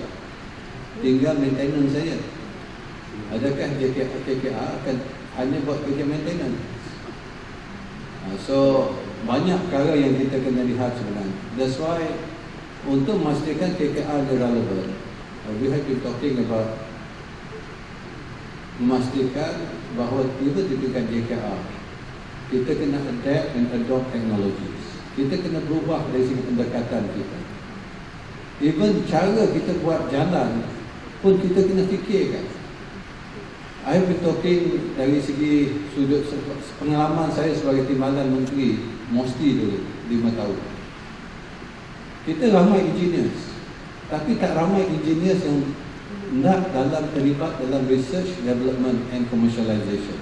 tinggal maintenance saja. Adakah JKR akan hanya buat kerja maintenance? So banyak perkara yang kita kena lihat sebenarnya. That's why untuk memastikan KKR relevan, we have been talking about memastikan bahawa tiba-tiba JKR kita kena adapt and adopt technologies. Kita kena berubah dari segi pendekatan kita. Even cara kita buat jalan pun kita kena fikirkan. I have been talking dari segi sudut pengalaman saya sebagai timbalan menteri mostly dulu 5 tahun. Kita ramai engineers, tapi tak ramai engineers yang nak terlibat dalam research, development and commercialization.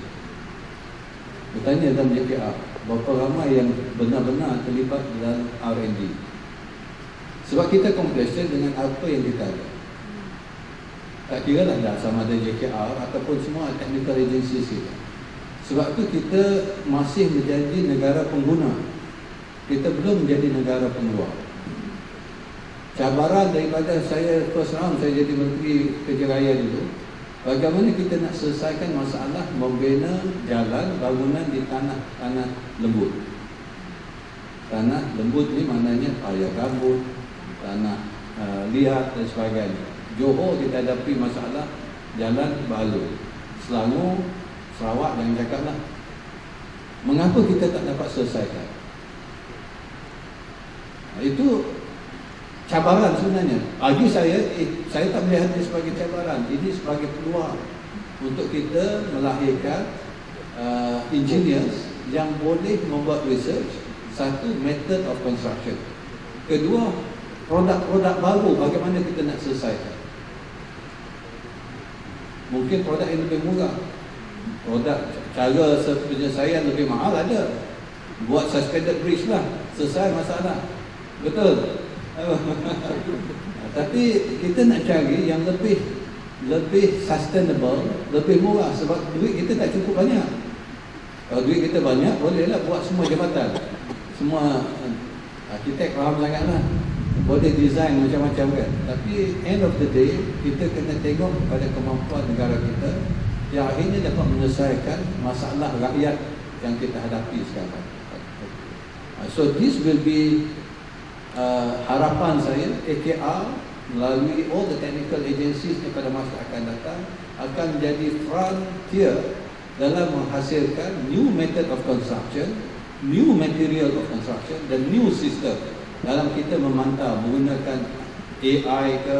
Bertanya dalam JKR, berapa ramai yang benar-benar terlibat dalam R&D? Sebab kita complacent dengan apa yang kita ada. Tak kira lah dah sama ada JKR ataupun semua technical agencies kita. Sebab tu kita masih menjadi negara pengguna. Kita belum menjadi negara pengeluar. Cabaran daripada saya first round saya jadi Menteri Kerja Raya dulu, bagaimana kita nak selesaikan masalah membina jalan bangunan di tanah lembut. Tanah lembut ni maknanya payah gambut, tanah liat dan sebagainya. Johor kita hadapi masalah jalan balu. Selangor, Sarawak jangan cakaplah. Mengapa kita tak dapat selesaikan? Itu cabaran sebenarnya. Bagi saya tak melihat ini sebagai cabaran. Ini sebagai peluang untuk kita melahirkan engineers yang boleh membuat research. Satu, method of construction. Kedua, produk-produk baru bagaimana kita nak selesaikan. Mungkin produk yang lebih murah, produk cara penyelesaian lebih mahal ada. Buat suspended bridge lah, selesai masalah. Betul. Tapi kita nak cari yang lebih sustainable, lebih murah. Sebab duit kita tak cukup banyak. Kalau duit kita banyak, bolehlah buat semua jambatan. Semua arkitek faham sangat lah, boleh design macam-macam kan. Tapi end of the day, kita kena tengok kepada kemampuan negara kita yang akhirnya dapat menyelesaikan masalah rakyat yang kita hadapi sekarang. So this will be harapan saya, KKR melalui all the technical agencies pada masa akan datang akan menjadi frontier dalam menghasilkan new method of construction, new material of construction dan new system dalam kita memantau menggunakan AI ke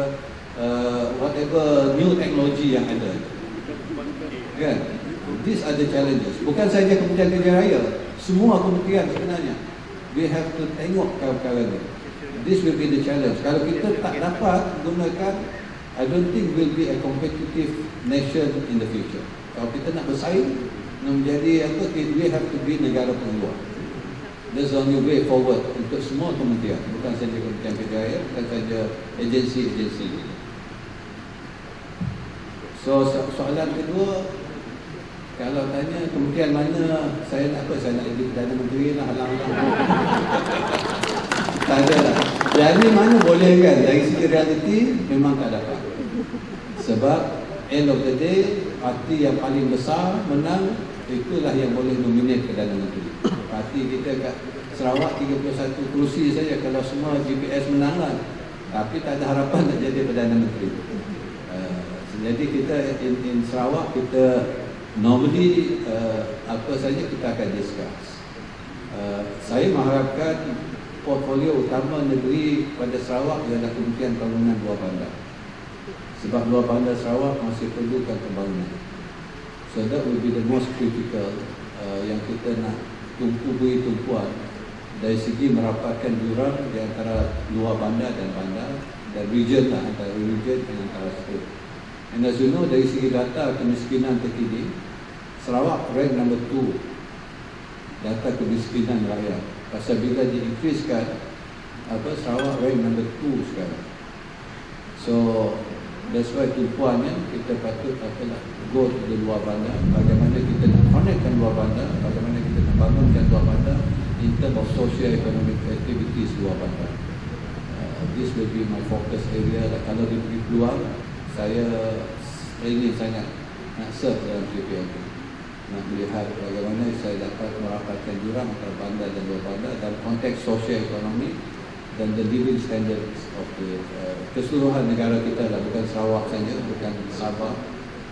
whatever new technology yang ada. Kan? These are the challenges. Bukan saja Kementerian Kerja Raya, semua kementerian sebenarnya. We have to tengok perkara ini. This will be the challenge. Kalau kita tak dapat gunakan, I don't think we'll be a competitive nation in the future. Kalau kita nak bersaing, nak menjadi apa, we have to be negara pengeluar. That's the only way forward untuk semua kementerian, bukan saja Kementerian Kerja Raya, bukan saja agensi-agensi. So soalan kedua, kalau tanya kementerian mana saya nak apa, saya nak jadi Perdana Menteri lah, halang-halang. Tak ada lah. Jadi mana boleh kan, dari segi realiti memang tak dapat. Sebab end of the day, parti yang paling besar menang, itulah yang boleh nominate Perdana Menteri. Parti kita kat Sarawak 31 kerusi saja kalau semua GPS menang lah. Tapi tak ada harapan nak jadi Perdana Menteri. Jadi kita in Sarawak kita normally apa saja kita akan discuss. Saya mengharapkan portfolio utama negeri pada Sarawak ialah Kementerian Pembangunan Luar Bandar. Sebab luar bandar Sarawak masih perlukan pembangunan. So that will be the most critical yang kita nak beri tumpuan dari segi merapatkan jurang di antara luar bandar dan bandar dan region lah, antara region dan antara state. And as you know, dari segi data kemiskinan terkini, Sarawak rank number 2 data kemiskinan rakyat. Pasal bila di-increasekan, Sarawak rank number 2 sekarang. So That's why tumpuannya kita patut go to the luar bandar. Bagaimana kita nak connectkan luar bandar, bagaimana kita nak bangunkan luar bandar in terms of socio-economic activities luar bandar. This will be my focus area. Kalau di luar, saya ingin sangat nak serve dalam KPLP, nak melihat bagaimana saya dapat merapatkan jurang antara bandar dan luar bandar dalam konteks socio-ekonomi dan the living standards of the keseluruhan negara kita lah, bukan Sarawak saja, bukan Sabah,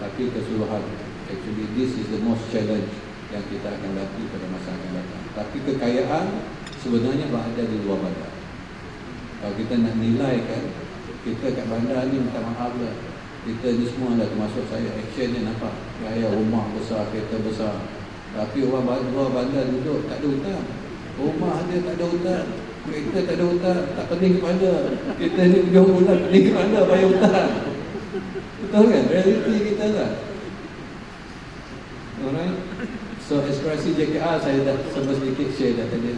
tapi keseluruhan. Actually this is the most challenge yang kita akan hadapi pada masa akan datang. Tapi kekayaan sebenarnya berada di luar bandar. Kalau kita nak nilai kan, kita kat bandar ni minta maaf lah, kita ni semua dah termasuk saya, action ni nampak gaya rumah besar, kereta besar, tapi orang luar bandar duduk tak ada hutang, rumah dia tak ada hutang, kereta tak ada hutang, tak pening kepala. Kita ni hujung bulan pening kepala bayar hutang. Betul kan? Realiti kita lah. Alright. So aspirasi JKR saya dah sebut sedikit share dah tadi.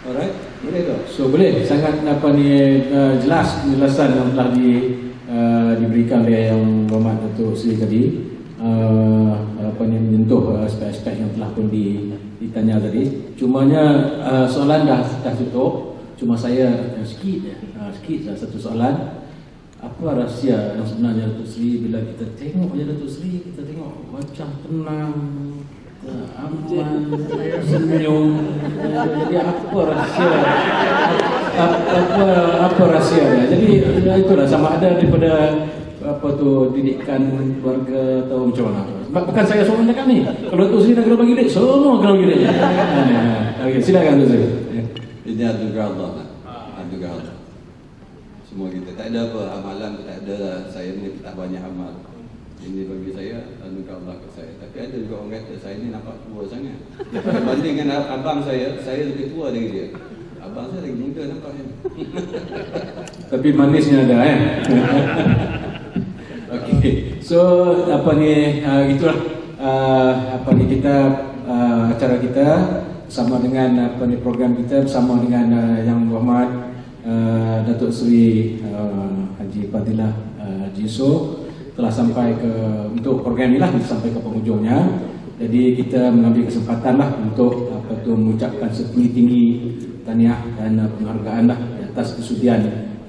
Alright, boleh tak? So boleh, sangat jelas penjelasan yang telah diberikan oleh Yang Berhormat Datuk Seri tadi, menyentuh aspek-aspek yang telah pun ditanya tadi. Cumanya soalan dah tutup. Cuma saya sikit lah satu soalan. Apa rahsia yang sebenarnya Datuk Seri bila kita tengok Datuk Seri, kita tengok wajah tenang, aman, senyum. Jadi apa rahsia dia? Jadi itulah, sama ada daripada didikan keluarga atau macam mana. Sebab bukan saya seorang cakap ni. Kalau Datuk Seri nak kena bagi duit, semua kena bagi duit. Okey, silakan Datuk Seri. Ini anugerah Allah lah. Anugerah Allah. Semua kita tak ada apa, amalan tu tak ada lah. Saya ni tak banyak amal. Ini bagi saya anugerah Allah ke saya. Tapi ada juga orang kata saya ni nampak tua sangat. Berbanding dengan abang saya lebih tua dari dia. Abang saya lagi muda nampaknya. Tapi manisnya ada Okey. So itulah kita acara kita sama dengan program kita bersama dengan Yang Berhormat Datuk Seri Haji Fadilah Haji Yusof telah sampai untuk program inilah sampai ke penghujungnya. Jadi kita mengambil kesempatan lah untuk mengucapkan setinggi-tinggi tahniah dan penghargaan lah atas kesudian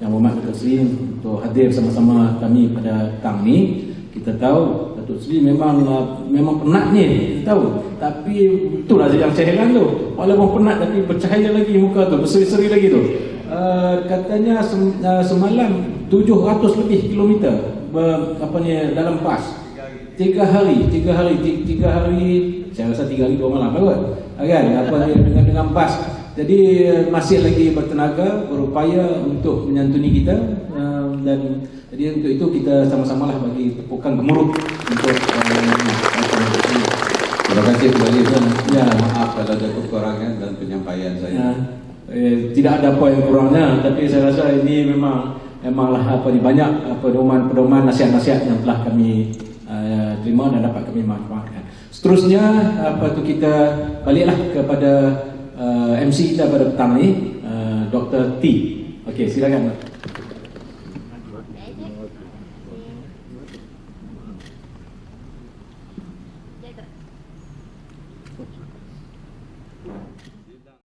Yang Berhormat Datuk Seri untuk hadir bersama-sama kami pada petang ni. Kita tahu Datuk Seri memang penat ni, kita tahu. Tapi itulah yang saya heran tu. Walaupun penat tapi bercahaya lagi muka tu, berseri-seri lagi tu. Katanya semalam 700 lebih kilometer dalam PAS. 3 hari saya rasa 3 hari 2 malam kot. Kan dengan PAS. Jadi masih lagi bertenaga, berupaya untuk menyantuni kita, dan jadi untuk itu kita sama-samalah bagi tepukan gemuruh untuk terima kasih kembali Tuan. Ya, maaf kalau ada kekurangan dalam penyampaian saya. Tidak ada apa yang kurangnya, tapi saya rasa ini memanglah banyak pedoman nasihat-nasihat yang telah kami terima dan dapat kami manfaatkan. Seterusnya kita baliklah kepada MC kita pada petang ni, Dr. T. Okey, silakan.